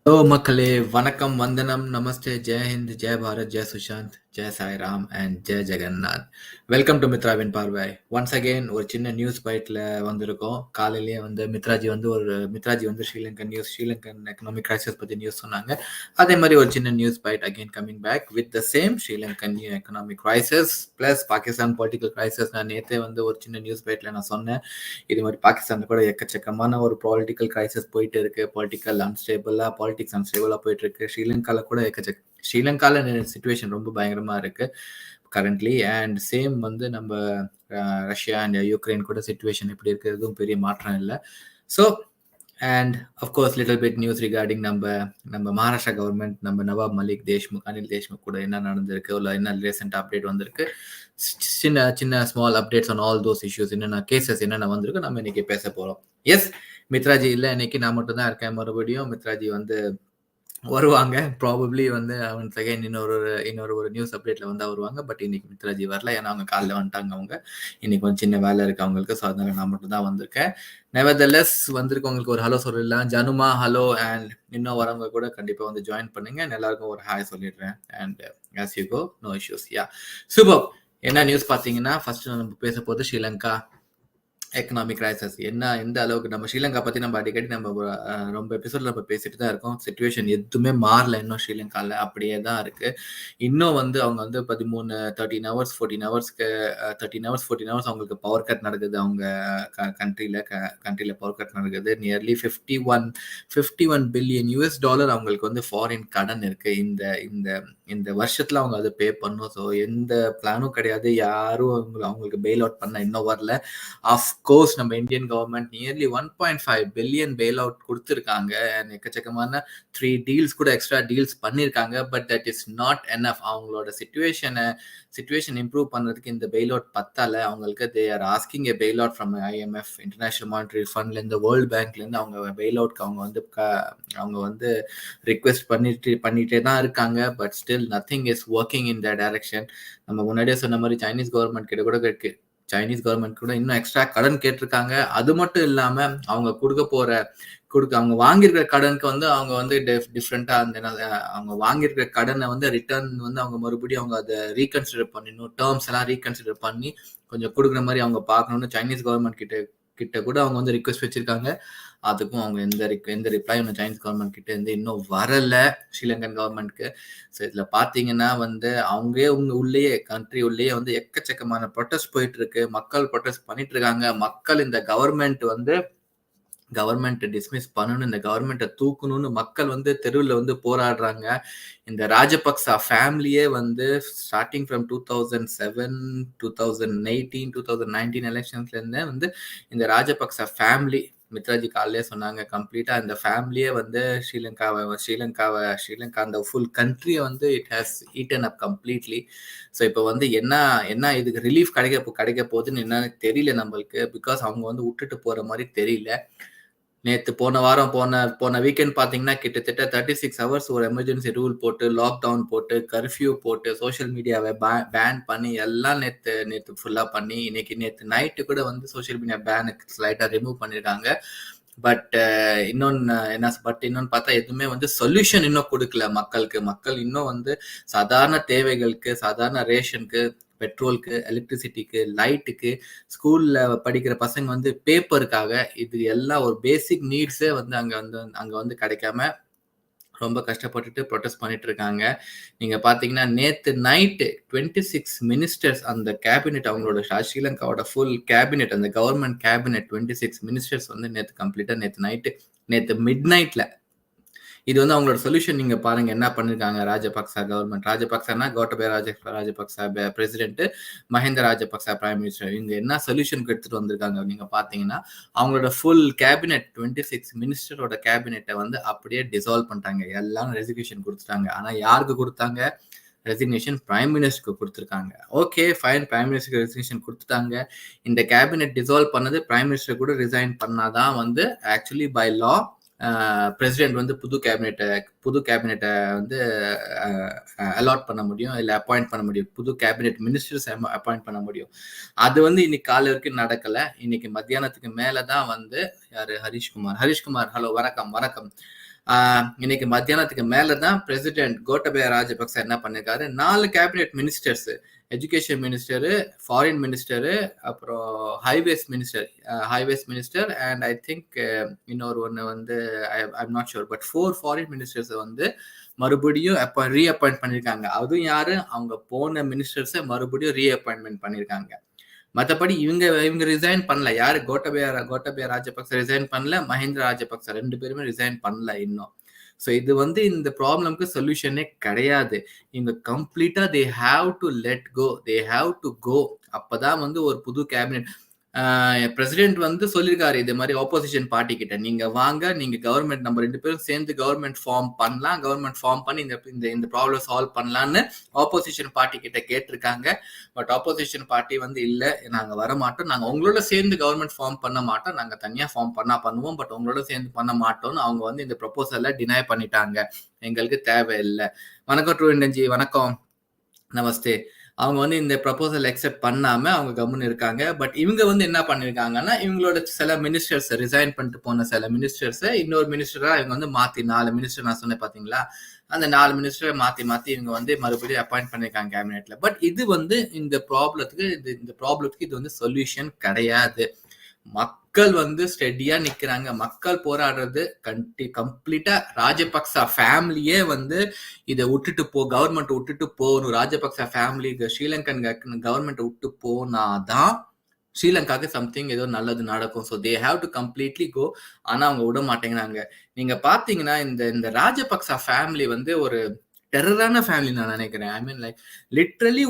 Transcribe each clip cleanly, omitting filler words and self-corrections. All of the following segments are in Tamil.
ஹலோ மக்களே, வணக்கம், வந்தனம், நமஸ்தே, ஜெய் ஹிந்த், ஜெய் பாரத், ஜெய் சுஷாந்த், ஜெய் சாய்ராம் அண்ட் ஜெய் ஜெகநாத். வெல்கம் டு மித்ராவின் பார்வாய். ஒன்ஸ் அகெயின் ஒரு சின்ன நியூஸ் பைட்ல வந்திருக்கோம். காலையிலேயே வந்து மித்ராஜி வந்து ஸ்ரீலங்கன் எக்கனாமிக் கிரைசிஸ் பத்தி நியூஸ் சொன்னாங்க. அதே மாதிரி ஒரு சின்ன news bite again coming back with the same Sri Lankan economic crisis plus Pakistan political crisis. நான் நேற்றே வந்து ஒரு சின்ன நியூஸ் பைட்ல நான் சொன்னேன், இது மாதிரி பாகிஸ்தான்ல கூட எக்கச்சக்கமான ஒரு பொலிட்டிக்கல் கிரைசிஸ் போயிட்டு இருக்கு. பாலிடிக்ஸ் அன்ஸ்டேபிளா போயிட்டு இருக்கு. ஸ்ரீலங்கால கூட ஸ்ரீலங்கால சிச்சுவேஷன் ரொம்ப பயங்கரமா இருக்கு கரண்ட்லி. அண்ட் சேம் வந்து நம்ம ரஷ்யா அண்ட் யுக்ரைன் கூட சிச்சுவேஷன் எப்படி இருக்கு, எதுவும் பெரிய மாற்றம் இல்லை. So and of course little bit news regarding நம்ம மகாராஷ்டிரா கவர்மெண்ட், நம்ம நவாப் மலிக் தேஷ்முக், அனில் தேஷ்முக் கூட என்ன நடந்திருக்கு, இல்லை என்ன ரீசெண்ட் அப்டேட் வந்திருக்கு, சின்ன சின்ன small updates on all those issues, என்னென்ன கேசஸ் என்னென்ன வந்திருக்கு, நம்ம இன்னைக்கு பேச போறோம். எஸ், மித்ராஜி இல்லை, இன்னைக்கு நான் மட்டும் தான் இருக்கேன். மறுபடியும் மித்ராஜி வந்து வருவாங்க ப்ராபப்ளி வந்து ஒன்ஸ் அகைன் இன்னொரு ஒரு நியூஸ் அப்டேட்ல வந்து வருவாங்க. பட் இன்னைக்கு மித்ராஜி வரல, ஏன்னா அவங்க காலைல வந்துட்டாங்க. அவங்க இன்னைக்கு கொஞ்சம் சின்ன வேலை இருக்கு அவங்களுக்கு. ஸோ அதனால நான் மட்டும் தான் வந்திருக்கேன். நெவர்தலெஸ் வந்திருக்கவங்களுக்கு ஒரு ஹலோ சொல்லிடலாம். ஜனுமா ஹலோ, அண்ட் இன்னும் வரவங்க கூட கண்டிப்பா வந்து ஜாயின் பண்ணுங்க. எல்லாருக்கும் ஒரு ஹாய் சொல்லிடுறேன். And as you go, no issues. Yeah, super. என்ன நியூஸ் பார்த்தீங்கன்னா, ஃபர்ஸ்ட் நம்ம பேச போது ஸ்ரீலங்கா எக்கனாமிக் கிரைசஸ். என்ன எந்த அளவுக்கு நம்ம ஸ்ரீலங்கா பத்தி நம்ம அடிக்கடி நம்ம ரொம்ப எபிசோட்ல நம்ம பேசிட்டு தான் இருக்கோம். சிச்சுவேஷன் எதுவுமே மாறல இன்னும் ஸ்ரீலங்கால, அப்படியே தான் இருக்கு. இன்னும் வந்து அவங்க வந்து 13 ஹவர்ஸ் 14 ஹவர்ஸ்க்கு 13 ஹவர்ஸ் 14 ஹவர்ஸ் அவங்களுக்கு பவர் கட் நடக்குது. அவங்க கண்ட்ரில பவர் கட் நடக்குது. நியர்லி 51 பில்லியன் யூஎஸ் டாலர் அவங்களுக்கு வந்து ஃபாரின் கடன் இருக்கு. இந்த இந்த இந்த வருஷத்துல அவங்க அதை பே பண்ணும். ஸோ எந்த பிளானும் கிடையாது. யாரும் அவங்களுக்கு பெயில் அவுட் பண்ண இன்னும் வரல. அஃப்கோர்ஸ் நம்ம Indian government nearly 1.5 billion bail out கொடுத்துருக்காங்க. எக்கச்சக்கமான 3 டீல்ஸ் கூட எக்ஸ்ட்ரா டீல்ஸ் பண்ணியிருக்காங்க. But that is not enough. அவங்களோட சிச்சுவேஷன் இம்ப்ரூவ் பண்ணுறதுக்கு இந்த பெயில் அவுட் பத்தால. அவங்களுக்கு they are asking a bail out from IMF, international monetary ஃபண்ட்லேருந்து, வேர்ல்டு பேங்க்லேருந்து அவங்க பெயில் அவுட்க்கு அவங்க வந்து ரிக்வெஸ்ட் பண்ணிட்டே தான் இருக்காங்க. But still nothing is working in the direction. நம்ம முன்னாடியே சொன்ன மாதிரி சைனீஸ் கவர்மெண்ட் கிட்ட கூட இன்னும் எக்ஸ்ட்ரா கடன் கேட்டிருக்காங்க. அது மட்டும் இல்லாம அவங்க அவங்க வாங்கியிருக்கிற கடனுக்கு வந்து அவங்க வந்து டிஃப்ரெண்டா அவங்க வாங்கியிருக்கிற கடனை வந்து ரிட்டர்ன் வந்து அவங்க மறுபடியும் அவங்க அதை ரீகன்சிடர் பண்ணிடணும். டேர்ம்ஸ் எல்லாம் ரீகன்சிடர் பண்ணி கொஞ்சம் கொடுக்குற மாதிரி அவங்க பார்க்கணும்னு சைனீஸ் கவர்மெண்ட் கிட்ட கூட அவங்க வந்து ரிக்வெஸ்ட் வச்சிருக்காங்க. அதுக்கும் அவங்க எந்த ரிப்ளையும் சைனீஸ் கவர்மெண்ட் கிட்ட இருந்து இன்னும் வரல ஸ்ரீலங்கன் கவர்மெண்ட்க்கு. ஸோ இதுல பாத்தீங்கன்னா வந்து உள்ளேயே கண்ட்ரி உள்ளேயே வந்து எக்கச்சக்கமான ப்ரொட்டஸ்ட் போயிட்டு இருக்கு. மக்கள் ப்ரொட்டஸ்ட் பண்ணிட்டு இருக்காங்க. மக்கள் இந்த கவர்மெண்ட் டிஸ்மிஸ் பண்ணணும், இந்த கவர்மெண்ட்டை தூக்கணும்னு மக்கள் வந்து தெருவில் வந்து போராடுறாங்க. இந்த ராஜபக்சா ஃபேமிலியே வந்து ஸ்டார்டிங் ஃப்ரம் 2007, 2018, 2019 எலெக்ஷன்ஸ்ல இருந்தே வந்து இந்த ராஜபக்சா ஃபேமிலி, மித்ராஜி காலையிலே சொன்னாங்க, கம்ப்ளீட்டா இந்த ஃபேமிலியே வந்து ஸ்ரீலங்கா அந்த ஃபுல் கண்ட்ரியை வந்து it has eaten up completely. So இப்போ வந்து என்ன இதுக்கு ரிலீஃப் கிடைக்க போகுதுன்னு என்னன்னு தெரியல நம்மளுக்கு. பிகாஸ் அவங்க வந்து விட்டுட்டு போற மாதிரி தெரியல. நேத்து போன வீக்கெண்ட் பாத்தீங்கன்னா கிட்டத்தட்ட 36 ஹவர்ஸ் ஒரு எமர்ஜென்சி ரூல் போட்டு, லாக்டவுன் போட்டு, கர்ஃபியூ போட்டு, சோஷியல் மீடியாவை பேன் பண்ணி எல்லாம் நேத்து ஃபுல்லா பண்ணி, நேத்து நைட்டு கூட வந்து சோஷியல் மீடியா பேன் ஸ்லைட்டா ரிமூவ் பண்ணிருக்காங்க. பட் இன்னொன்னு பார்த்தா எதுவுமே வந்து சொல்யூஷன் இன்னும் கொடுக்கல மக்களுக்கு. மக்கள் இன்னும் வந்து சாதாரண தேவைகளுக்கு, சாதாரண ரேஷனுக்கு, பெட்ரோலுக்கு, எலக்ட்ரிசிட்டிக்கு, லைட்டுக்கு, ஸ்கூல்ல படிக்கிற பசங்க வந்து பேப்பருக்காக, இது எல்லாம் ஒரு பேசிக் நீட்ஸே வந்து அங்க வந்து கிடைக்காம ரொம்ப கஷ்டப்பட்டுட்டு ப்ரொடெஸ்ட் பண்ணிட்டு இருக்காங்க. நீங்க பாத்தீங்கன்னா நேத்து நைட்டு 26 மினிஸ்டர்ஸ், அந்த கேபினெட், அவங்களோட ஸ்ரீலங்காவோட ஃபுல் கேபினெட், அந்த கவர்மெண்ட் கேபினெட் 26 மினிஸ்டர்ஸ் வந்து நேத்து மிட் நைட்ல, இது வந்து அவங்களோட சொல்யூஷன். நீங்க பாருங்க என்ன பண்ணிருக்காங்க ராஜபக்சா கவர்மெண்ட். ராஜபக்சனா Gotabaya Rajapaksa president, Mahinda Rajapaksa prime minister. இவங்க என்ன சொல்யூஷன் எடுத்துட்டு வந்திருக்காங்க நீங்க பாத்தீங்கன்னா, அவங்களோட ஃபுல் கேபினெட் 26 மினிஸ்டரோட கேபினெட்டை வந்து அப்படியே டிசால்வ் பண்ணிட்டாங்க. எல்லாம் ரெசிக்னேஷன் கொடுத்துட்டாங்க. ஆனா யாருக்கு கொடுத்தாங்க? ரெசிக்னேஷன் பிரைம் மினிஸ்டருக்கு கொடுத்துருக்காங்க. ஓகே ஃபைன், பிரைம் மினிஸ்டருக்கு ரெசிக்னேஷன் கொடுத்துட்டாங்க. இந்த கேபினெட் டிசால்வ் பண்ணது பிரைம் மினிஸ்டர் கூட ரிசைன் பண்ணாதான் வந்து ஆக்சுவலி பை லா பிரசிடென்ட் வந்து புது கேபினெட்டை வந்து அலாட் பண்ண முடியும், இல்லை அப்பாயிண்ட் பண்ண முடியும். புது கேபினெட் மினிஸ்டர்ஸ் அப்பாயிண்ட் பண்ண முடியும். அது வந்து இன்னைக்கு காலை வரைக்கும் நடக்கல. இன்னைக்கு மத்தியானத்துக்கு மேலதான் வந்து யாரு ஹரிஷ்குமார், ஹலோ வணக்கம். இன்னைக்கு மத்தியானத்துக்கு மேலதான் பிரசிடென்ட் கோட்டபய ராஜபக்ச என்ன பண்ணிருக்காரு, 4 cabinet ministers, education minister, foreign minister, அப்புறம் highways minister and I think இன்னொரு ஒன்று வந்து I'm not sure, but 4 foreign ministers வந்து மறுபடியும் ரீஅப்பாயிண்ட் பண்ணிருக்காங்க. அதுவும் யாரு, அவங்க போன மினிஸ்டர்ஸை மறுபடியும் ரீஅப்பாயின்மெண்ட் பண்ணிருக்காங்க. மற்றபடி இவங்க ரிசைன் பண்ணல. யாரு, கோட்டபய ராஜபக்ச ரிசைன் பண்ணல, மஹிந்த ராஜபக்ச 2 பேருமே ரிசைன் பண்ணல இன்னும். ஸோ இது வந்து இந்த ப்ராப்ளம்க்கு சொல்யூஷனே கிடையாது. இவங்க கம்ப்ளீட்டா they have to let go, they have to go. அப்பதான் வந்து ஒரு புது கேபினெட் பிரசிடென்ட் வந்து சொல்லியிருக்காரு இது மாதிரி ஆப்போசிஷன் பார்ட்டி கிட்ட, நீங்க வாங்க, நீங்க கவர்மெண்ட் நம்ம 2 பேரும் சேர்ந்து கவர்மெண்ட் ஃபார்ம் பண்ணலாம், கவர்மெண்ட் ஃபார்ம் பண்ணி இந்த ப்ராப்ளம் சால்வ் பண்ணலாம்னு ஆப்போசிஷன் பார்ட்டி கிட்ட கேட்டிருக்காங்க. பட் ஆப்போசிஷன் பார்ட்டி வந்து இல்ல, நாங்க வர மாட்டோம், நாங்க உங்களோட சேர்ந்து கவர்மெண்ட் ஃபார்ம் பண்ண மாட்டோம், நாங்க தனியா ஃபார்ம் பண்ணுவோம், பட் உங்களோட சேர்ந்து பண்ண மாட்டோம்னு அவங்க வந்து இந்த ப்ரொபோசலை டினை பண்ணிட்டாங்க. எங்களுக்கு தேவையில்லை. வணக்கம் ட்ரூண்டன்ஜி, வணக்கம், நமஸ்தே. அவங்க வந்து இந்த ப்ரப்போசல் அக்செப்ட் பண்ணாம அவங்க கம்முன்னு இருக்காங்க. பட் இவங்க வந்து என்ன பண்ணிருக்காங்கன்னா, இவங்களோட சில மினிஸ்டர்ஸ் ரிசைன் பண்ணிட்டு போன சில மினிஸ்டர்ஸ் இன்னொரு மினிஸ்டரா இவங்க வந்து மாத்தி 4 மினிஸ்டர் நான் சொன்னேன் பாத்தீங்களா, அந்த 4 மினிஸ்டரை மாத்தி இவங்க வந்து மறுபடியும் அப்பாயிண்ட் பண்ணிருக்காங்க கேபினெட்ல. பட் இது வந்து இந்த ப்ராப்ளத்துக்கு இது வந்து சொல்யூஷன் கிடையாது. மக்கள் வந்து ஸ்டெடியா நிக்கிறாங்க, மக்கள் போராடுறது கம்ப்ளீட்டா ராஜபக்ச ஃபேமிலியே வந்து இதை விட்டுட்டு கவர்மெண்ட் விட்டுட்டு போகணும். ராஜபக்ச ஃபேமிலி ஸ்ரீலங்கன் கவர்மெண்ட் விட்டு போனாதான் ஸ்ரீலங்காக்கு சம்திங் ஏதோ நல்லது நடக்கும். So they have to completely go. ஆனா அவங்க விட மாட்டேங்கிறாங்க. நீங்க பாத்தீங்கன்னா இந்த ராஜபக்ச ஃபேமிலி வந்து ஒரு டெரரான ஃபேமிலி நான் நினைக்கிறேன். ஐ மீன் லைக் லிட்ரலி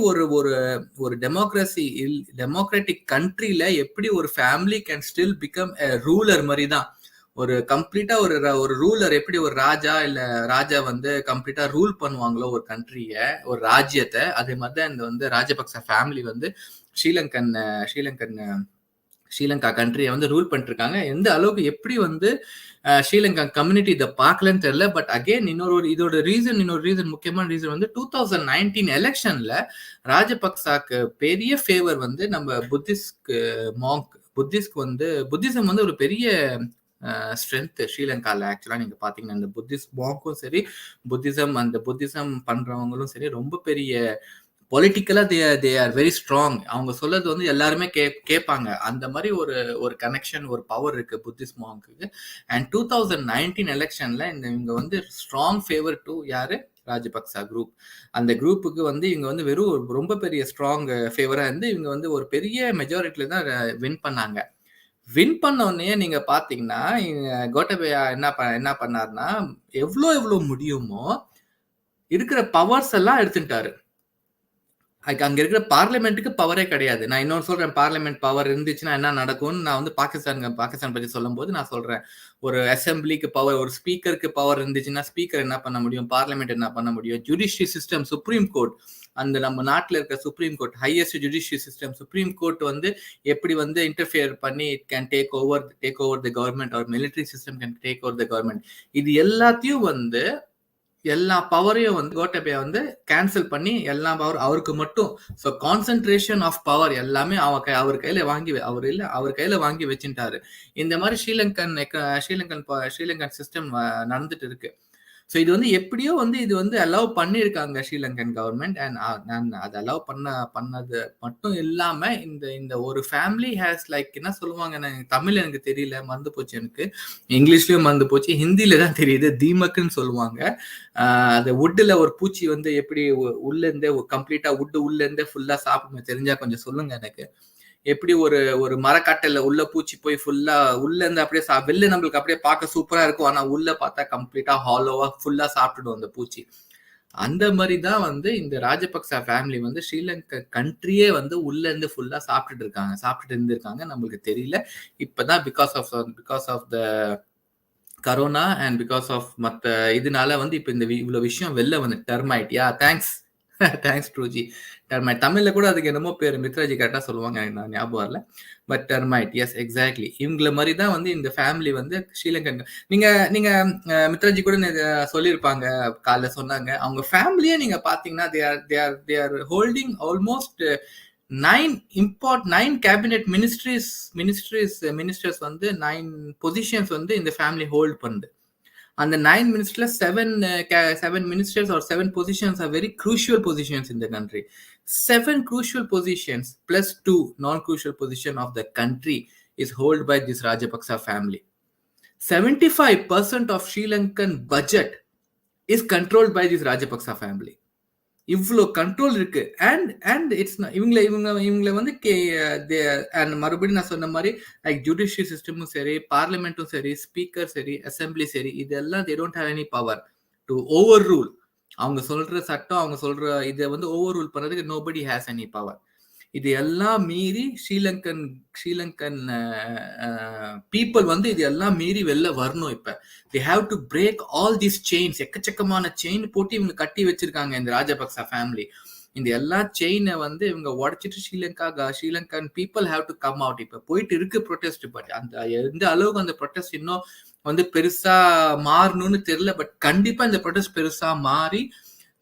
ஒரு டெமோக்ராட்டிக் கண்ட்ரில எப்படி ஒரு family can still become ruler மாதிரி தான். ஒரு கம்ப்ளீட்டா ஒரு ரூலர் எப்படி ஒரு ராஜா வந்து கம்ப்ளீட்டா ரூல் பண்ணுவாங்களோ ஒரு கண்ட்ரிய, ஒரு ராஜ்யத்தை, அதே மாதிரிதான் இந்த வந்து ராஜபக்ச ஃபேமிலி வந்து ஸ்ரீலங்கா கண்ட்ரியை வந்து ரூல் பண்ணிட்டு இருக்காங்க. எந்த அளவுக்கு எப்படி வந்து ஸ்ரீலங்கா கம்யூனிட்டி இதை பார்க்கலன்னு தெரியல. பட் அகெயின் இன்னொரு ரீசன் முக்கியமான ரீசன் வந்து 2019 எலெக்ஷன்ல ராஜபக்சாக்கு பெரிய ஃபேவர் வந்து நம்ம புத்திசம் வந்து ஒரு பெரிய ஸ்ட்ரென்த் ஸ்ரீலங்கால. ஆக்சுவலா நீங்க பாத்தீங்கன்னா இந்த புத்திஸ்ட் மாங்க்கும் சரி, புத்திசம் பண்றவங்களும் சரி ரொம்ப பெரிய பொலிட்டிக்கலா தே ஆர் வெரி ஸ்ட்ராங். அவங்க சொல்றது வந்து எல்லாருமே கேட்பாங்க. அந்த மாதிரி ஒரு கனெக்ஷன், ஒரு பவர் இருக்கு புத்திஸ்ட் மாங்க்கு. அண்ட் 2019 எலெக்ஷன்ல இவங்க வந்து ஸ்ட்ராங் ஃபேவர் டு யாரு, ராஜபக்சா குரூப். அந்த குரூப்புக்கு வந்து இவங்க வந்து வெறும் ரொம்ப பெரிய ஸ்ட்ராங் ஃபேவரா இருந்து இவங்க வந்து ஒரு பெரிய மெஜாரிட்டில தான் வின் பண்ணாங்க. வின் பண்ண உடனே நீங்க பாத்தீங்கன்னா கோட்டபயா என்ன பண்ணாருன்னா, எவ்வளவு முடியுமோ இருக்கிற பவர்ஸ் எல்லாம் எடுத்துட்டாரு. அங்க இருக்கிற பார்லிமெண்ட்டுக்கு பவரே கிடையாது. நான் இன்னொரு சொல்றேன், பார்லிமெண்ட் பவர் இருந்துச்சுன்னா என்ன நடக்கும்னு. நான் வந்து பாகிஸ்தான் பத்தி சொல்லும் போது நான் சொல்றேன், ஒரு அசம்பிளிக்கு பவர், ஒரு ஸ்பீக்கருக்கு பவர் இருந்துச்சுன்னா ஸ்பீக்கர் என்ன பண்ண முடியும், பார்லிமெண்ட் என்ன பண்ண முடியும், ஜுடிஷியரி சிஸ்டம், சுப்ரீம் கோர்ட், அந்த நம்ம நாட்டில் இருக்க Supreme Court, highest judiciary system Supreme Court வந்து எப்படி வந்து இன்டர்ஃபியர் பண்ணி it can take over the government, or military system can take over the government. இது எல்லாத்தையும் வந்து எல்லா பவரையும் வந்து கோட்டபயா வந்து கேன்சல் பண்ணி எல்லா பவர் அவருக்கு மட்டும். ஸோ கான்சென்ட்ரேஷன் ஆஃப் பவர் எல்லாமே அவர் கையில வாங்கி வச்சுட்டாரு. இந்த மாதிரி ஸ்ரீலங்கன் சிஸ்டம் நடந்துட்டு இருக்கு. ஸோ இது வந்து எப்படியோ வந்து இது வந்து அலோவ் பண்ணியிருக்காங்க ஸ்ரீலங்கன் கவர்மெண்ட். அண்ட் அது அலோவ் பண்ணது மட்டும் இல்லாம இந்த ஒரு ஃபேமிலி ஹேஸ் லைக் என்ன சொல்லுவாங்க, தமிழ் எனக்கு தெரியல, மறந்து போச்சு, எனக்கு இங்கிலீஷ்லயும் மறந்து போச்சு, ஹிந்தில தான் தெரியுது, தீமக்குன்னு சொல்லுவாங்க. அந்த வுட்ல ஒரு பூச்சி வந்து எப்படி உள்ள இருந்தே கம்ப்ளீட்டா உள்ள இருந்தே ஃபுல்லா சாப்பிடுமே, தெரிஞ்சா கொஞ்சம் சொல்லுங்க எனக்கு. எப்படி ஒரு மரக்கட்டையில உள்ள பூச்சி போய் ஃபுல்லா உள்ள இருந்து அப்படியே வெளில நம்மளுக்கு அப்படியே பார்க்க சூப்பரா இருக்கும், ஆனா உள்ள பார்த்தா கம்ப்ளீட்டா ஹாலோவா ஃபுல்லா சாப்பிட்டுடும் அந்த பூச்சி. அந்த மாதிரி தான் வந்து இந்த ராஜபக்சா ஃபேமிலி வந்து ஸ்ரீலங்கா கண்ட்ரியே வந்து உள்ள இருந்து ஃபுல்லா சாப்பிட்டுட்டு இருந்திருக்காங்க. நம்மளுக்கு தெரியல. இப்பதான் because of the corona and because of மத்த இதனால வந்து இப்ப இந்த இவ்வளவு விஷயம் வெளில வந்து டெர்மைட். தேங்க்ஸ் ட்ரூஜி. டெர்மைட் தமிழ்ல கூட அதுக்கு என்னமோ பேர் மித்ராஜி கரெக்டா சொல்லுவாங்க, எனக்கு நான் ஞாபகம் வரல. But termite, yes exactly. இவங்கள மாதிரி தான் வந்து இந்த ஃபேமிலி வந்து ஸ்ரீலங்கன். நீங்க மித்ராஜி கூட சொல்லியிருப்பாங்க, காலைல சொன்னாங்க, அவங்க ஃபேமிலியே நீங்க பாத்தீங்கன்னா they are holding almost 9 cabinet ministers வந்து 9 பொசிஷன்ஸ் வந்து இந்த ஃபேமிலி ஹோல்ட் பண்ணுது. And the 9 ministers, seven ministers or 7 positions are very crucial positions in the country. 7 crucial positions plus 2 non-crucial position of the country is held by this Rajapaksa family. 75% of Sri Lankan budget is controlled by this Rajapaksa family. இவ்வளோ கண்ட்ரோல் இருக்கு. அண்ட் இட்ஸ் இவங்களை வந்து அண்ட் மறுபடியும் நான் சொன்ன மாதிரி லைக் ஜுடிஷியல் சிஸ்டமும் சரி, பார்லிமெண்ட்டும் சரி, ஸ்பீக்கர் சரி, அசம்பிளி சரி, இதெல்லாம் they don't have any power to over rule. அவங்க சொல்ற சட்டம், அவங்க சொல்ற இதை வந்து ஓவர் ரூல் பண்றதுக்கு நோபடி ஹேஸ் எனி பவர். இது எல்லாம் மீறி ஸ்ரீலங்கன் பீப்புள் வந்து இது எல்லாம் மீறி வெளில வரணும். இப்ப they have to break all these chains. எக்கச்சக்கமான செயின் போட்டு இவங்க கட்டி வச்சிருக்காங்க இந்த ராஜபக்சா ஃபேமிலி. இந்த எல்லா செயினை வந்து இவங்க உடைச்சிட்டு Sri Lankan people have to come out. இப்ப போயிட்டு இருக்கு ப்ரொடெஸ்ட். பட் அந்த எந்த அளவுக்கு அந்த ப்ரொடெஸ்ட் இன்னும் வந்து பெருசா மாறணும்னு தெரியல. பட் கண்டிப்பா இந்த ப்ரொடெஸ்ட் பெருசா மாறி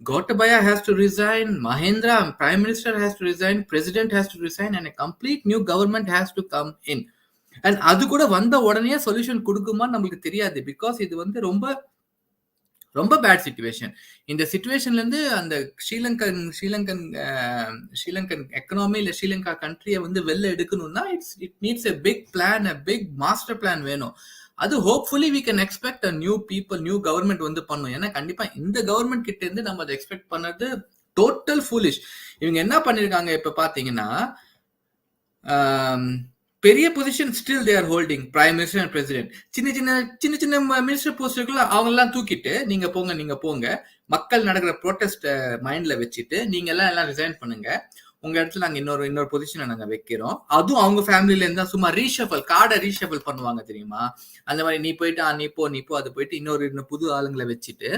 Gotabaya has to resign, Mahendra, Prime Minister has to resign, President has to resign, and a complete new government has to come in. And அது கூட வந்த உடனே சொல்யூஷன் கொடுக்குமான்னு நம்மளுக்கு தெரியாது. பிகாஸ் இது வந்து ரொம்ப ரொம்ப பேட் சிச்சுவேஷன். இந்த சிச்சுவேஷன்ல இருந்து அந்த ஸ்ரீலங்கன் எக்கனாமி இல்ல ஸ்ரீலங்கா கண்ட்ரியை வந்து வெளில எடுக்கணும்னா it needs a big plan, a big master plan வேணும். அது hopefully we can expect a new people, new government வந்து பண்ணும். ஏன்னா கண்டிப்பா இந்த கவர்மெண்ட் கிட்ட இருந்து நம்ம அதை எக்ஸ்பெக்ட் பண்ணது டோட்டல் ஃபூலிஷ். இவங்க என்ன பண்ணிருக்காங்க இப்ப பாத்தீங்கன்னா, பெரிய position still they are holding, prime minister and president. சின்ன சின்ன மினிஸ்டர் போஸ்டுக்குள்ள அவங்க எல்லாம் தூக்கிட்டு நீங்க போங்க, மக்கள் நடக்கிற ப்ரோட்டஸ்ட் மைண்ட்ல வச்சுட்டு நீங்க எல்லாம் ரிசைன் பண்ணுங்க, உங்க இடத்துல நாங்க இன்னொரு பொசிஷனை நாங்க வைக்கிறோம். அதுவும் அவங்க ஃபேமிலில இருந்தா சும்மா கார்டை ரீஷஃபல் பண்ணுவாங்க தெரியுமா? அந்த மாதிரி நீ போயிட்டு நீ போ அது போயிட்டு இன்னொரு புது ஆளுங்களை வச்சுட்டு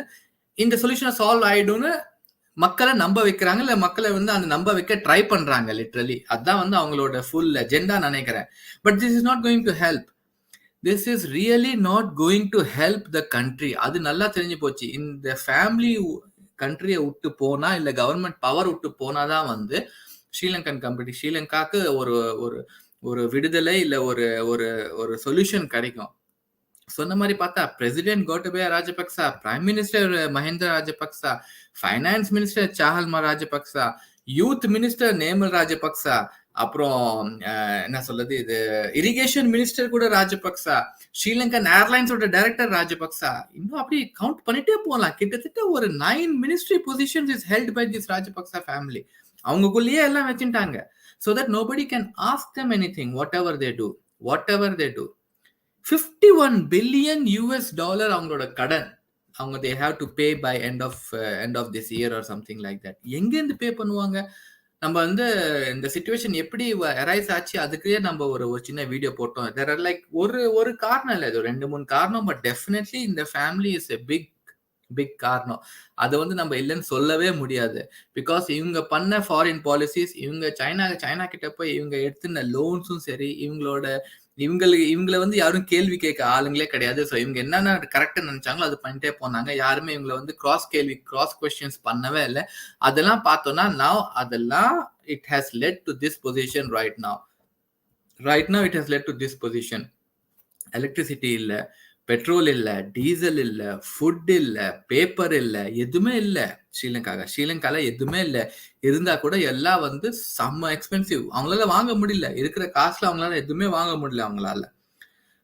இந்த சொல்யூஷனை சால்வ் ஆயிடும்னு மக்களை நம்ப வைக்கிறாங்க. இல்ல மக்களை வந்து அந்த நம்ப வைக்க ட்ரை பண்றாங்க லிட்ரலி. அதான் வந்து அவங்களோட ஃபுல் அஜெண்டா நினைக்கிறேன். But this is not going to help. This is really not going to help the country. அது நல்லா தெரிஞ்சு போச்சு. இந்த ஃபேமிலி கண்ட்ரியை விட்டு போனா இல்ல கவர்மெண்ட் பவர் விட்டு போனாதான் வந்து ஸ்ரீலங்காக்கு ஒரு ஒரு விடுதலை இல்ல ஒரு சொல்யூஷன் கிடைக்கும். சொன்ன மாதிரி பார்த்தா president Gotabaya Rajapaksa, prime minister Mahinda Rajapaksa, finance minister சாஹல்மா ராஜபக்சா, யூத் மினிஸ்டர் நேமல் ராஜபக்சா, அப்புறம் என்ன சொல்றது இது இரிகேஷன் மினிஸ்டர் கூட ராஜபக்சா, ஸ்ரீலங்கன் ஏர்லைன்ஸோட டைரக்டர் ராஜபக்சா, இன்னும் அப்படி கவுண்ட் பண்ணிட்டே போகலாம். கிட்டத்தட்ட ஒரு 9 ministry positions is held by this Rajapaksa family. அவங்களுக்குள்ளேயே எல்லாம் வச்சுட்டாங்க. So that nobody can ask them anything, whatever they do. 51 billion US dollar அவங்களோட கடன் அவங்க they have to pay by end of this year or something like that. எங்க இருந்து பே பண்ணுவாங்க? நம்ம வந்து இந்த சிச்சுவேஷன் எப்படி அரைஸ் ஆச்சு அதுக்கே நம்ம ஒரு சின்ன வீடியோ போட்டோம். தேர் ஆர் லைக் ஒரு காரணம் இல்லை, இது 2-3 காரணம். பட் டெஃபினெட்லி இந்த ஃபேமிலி இஸ் எ பிக் காரணம். அதை வந்து நம்ம இல்லைன்னு சொல்லவே முடியாது. பிகாஸ் இவங்க பண்ண ஃபாரின் பாலிசிஸ், இவங்க சைனா கிட்ட போய் இவங்க எடுத்துன லோன்ஸும் சரி, இவங்களை வந்து யாரும் கேள்வி கேட்க ஆளுங்களே கிடையாது. ஸோ இவங்க என்னென்ன கரெக்டா நினைச்சாங்களோ அது பண்ணிட்டே போனாங்க. யாருமே இவங்களை வந்து கிராஸ் கொஸ்டின்ஸ் பண்ணவே இல்லை. அதெல்லாம் பார்த்தோம்னா அதெல்லாம் it has led to this position right now it has led to this position. Electricity இல்லை, பெட்ரோல் இல்ல, டீசல் இல்ல, ஃபுட் இல்ல, பேப்பர் இல்ல, எதுவுமே இல்ல ஸ்ரீலங்கால எதுவுமே இல்ல. இருந்தா கூட எல்லாம் வந்து செம்ம எக்ஸ்பென்சிவ். அவங்களால வாங்க முடியல. இருக்கிற காசுல அவங்களால எதுவுமே வாங்க முடியல அவங்களால.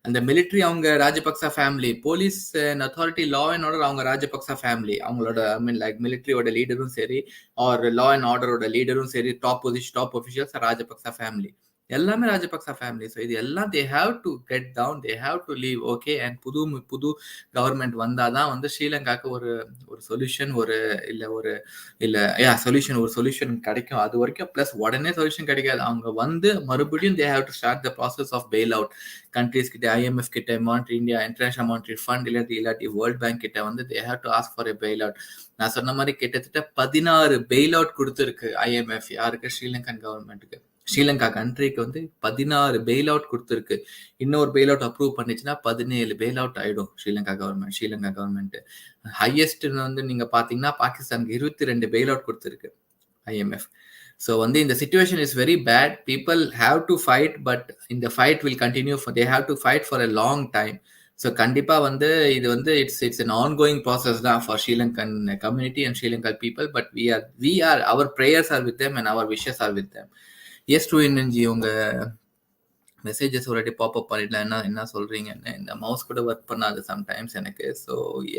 அந்த மிலிட்ரி அவங்க Rajapaksa family, police and authority, law and order அவங்க ராஜபக்சா ஃபேமிலி, அவங்களோட ஐ மீன் லைக் மிலிட்ரியோட லீடரும் சரி ஆர் லா அண்ட் ஆர்டரோட லீடரும் சரி, டாப் ஒஃபிஷியல்ஸ் ராஜபக்சா ஃபேமிலி, எல்லாமே ராஜபக்சா ஃபேமிலி. ஸோ இது எல்லாம் they have to get down, they have to leave. Okay. And புது கவர்மெண்ட் வந்தாதான் வந்து ஸ்ரீலங்காக்கு ஒரு சொல்யூஷன் ஒரு சொல்யூஷன் கிடைக்கும். அது வரைக்கும் பிளஸ் உடனே சொல்யூஷன் கிடைக்காது. அவங்க வந்து மறுபடியும் they have to start the process of bail out. Countries கிட்ட, IMF கிட்ட, இந்தியா இன்டர்நேஷனல் மானிட்டரி ஃபண்ட் இல்லாட்டி வேர்ல்ட் பேங்க் கிட்ட வந்து they have to ask for a bail out. நான் சொன்ன மாதிரி கிட்டத்தட்ட 16 பெயில் அவுட் கொடுத்துருக்கு IMF. யாருக்கு? ஸ்ரீலங்கன் கவர்மெண்ட்டுக்கு. ஸ்ரீலங்கா கண்ட்ரிக்கு வந்து 16 பெயில் அவுட் கொடுத்துருக்கு. இன்னொரு பெயில் அவுட் அப்ரூவ் பண்ணிச்சுன்னா 17 பெயில் அவுட் ஆயிடும் ஸ்ரீலங்கா கவர்மெண்ட். ஹையஸ்ட் வந்து நீங்க பாத்தீங்கன்னா பாகிஸ்தானுக்கு 22 பெயில் அவுட் கொடுத்துருக்கு IMF. ஸோ வந்து இந்த situation is very bad. People have to fight, but இந்த fight will continue. They have to fight for a long time. So கண்டிப்பா வந்து இது வந்து இட்ஸ் an ongoing process தான் for Sri Lankan community and Sri Lankan people, but we are our prayers are with them and our wishes are with them. எஸ் டு என்என்ஜி உங்க மெசேஜஸ் ஒரு பாப்அப் பண்ணிடலாம், என்ன என்ன சொல்றீங்கன்னு. இந்த மவுஸ் கூட ஒர்க் பண்ணாது சம்டைம்ஸ் எனக்கு. ஸோ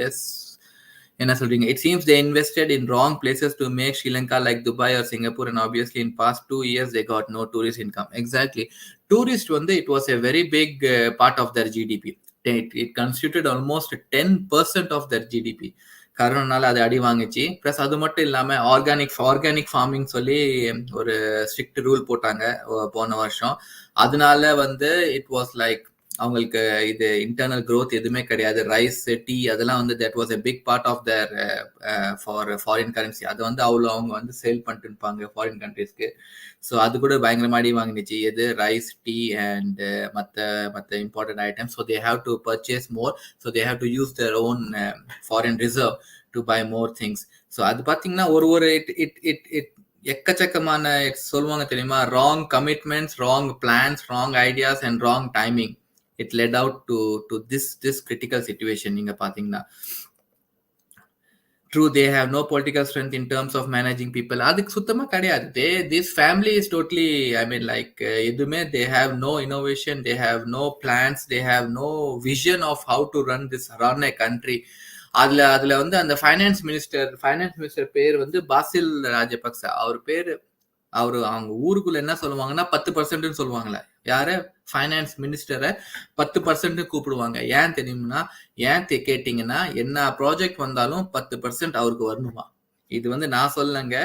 எஸ், என்ன சொல்றீங்க? It seems they invested in wrong places to make Sri Lanka like Dubai or Singapore, and obviously in past 2 years they got no tourist income. Exactly. Tourist வந்து it was a very big part of their GDP. It constituted almost 10% of their GDP. கரோனால அது அடி வாங்குச்சு. ப்ளஸ் அது மட்டும் இல்லாம ஆர்கானிக் ஃபார்மிங் சொல்லி ஒரு ஸ்ட்ரிக்ட் ரூல் போட்டாங்க போன வருஷம். அதனால வந்து இட் வாஸ் லைக் அவங்களுக்கு இது இன்டர்னல் growth எதுவுமே கிடையாது. ரைஸ், டீ அதெல்லாம் வந்து that was a big part of their for foreign currency. அதை வந்து அவங்க வந்து சேல் பண்ணிட்டு இருப்பாங்க ஃபாரின் கண்ட்ரீஸ்க்கு. ஸோ அது கூட பயங்கரமா அடி வாங்கினுச்சு. எது ரைஸ், டீ அண்ட் மற்ற important items. So they have to purchase more. So they have to use their own foreign reserve to buy more things. So அது பார்த்தீங்கன்னா ஒரு இட் எக்கச்சக்கமான சொல்லுவாங்க தெரியுமா, wrong commitments, wrong plans, wrong ideas and wrong timing. It led out to this critical situation. நீங்க பாத்தீங்கன்னா true, they have no political strength in terms of managing people. அதுக்கு சுத்தமா கிடையாது. This family is totally, I mean like எதுவுமே they have no innovation, they have no plans, they have no vision of how to run a country. அதுல வந்து அந்த ஃபைனான்ஸ் மினிஸ்டர் பேர் வந்து பாசில் ராஜபக்ச. அவர் பேரு அவங்க ஊருக்குள்ள என்ன சொல்லுவாங்கன்னா 10% சொல்லுவாங்களே. யார? ஃபைனான்ஸ் மினிஸ்டரை 10% கூப்பிடுவாங்க. ஏன் தெரியும்னா, ஏன் கேட்டீங்கன்னா, என்ன ப்ராஜெக்ட் வந்தாலும் 10% அவருக்கு வரணுமா. இது வந்து நான் சொல்லங்க,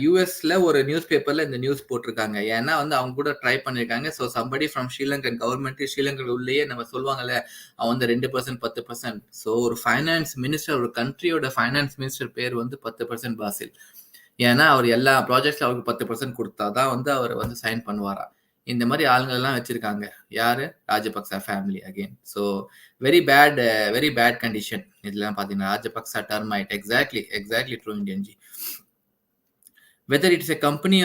யூஎஸ்ல ஒரு நியூஸ் பேப்பர்ல இந்த நியூஸ் போட்டிருக்காங்க. ஏன்னா வந்து அவங்க கூட ட்ரை பண்ணிருக்காங்க. So somebody from Sri Lankan government, Sri Lankan உள்ளேயே நம்ம சொல்லுவாங்கல்ல, அவன் வந்து 2% 10%. ஸோ ஒரு ஃபைனான்ஸ் மினிஸ்டர், ஒரு கண்ட்ரியோட ஃபைனான்ஸ் மினிஸ்டர் பேர் வந்து 10% பாசில். ஏன்னா அவர் எல்லா ப்ராஜெக்ட்ஸ்ல அவருக்கு 10% கொடுத்தாதான் வந்து அவர் வந்து சைன் பண்ணுவாரா. இந்த மாதிரி ஆளுங்க எல்லாம் வச்சிருக்காங்க. யாரு? Rajapaksa family again. So very bad condition. இதெல்லாம் பாத்தீங்கன்னா Rajapaksa termite. Exactly true Indian ji. Whether it's a company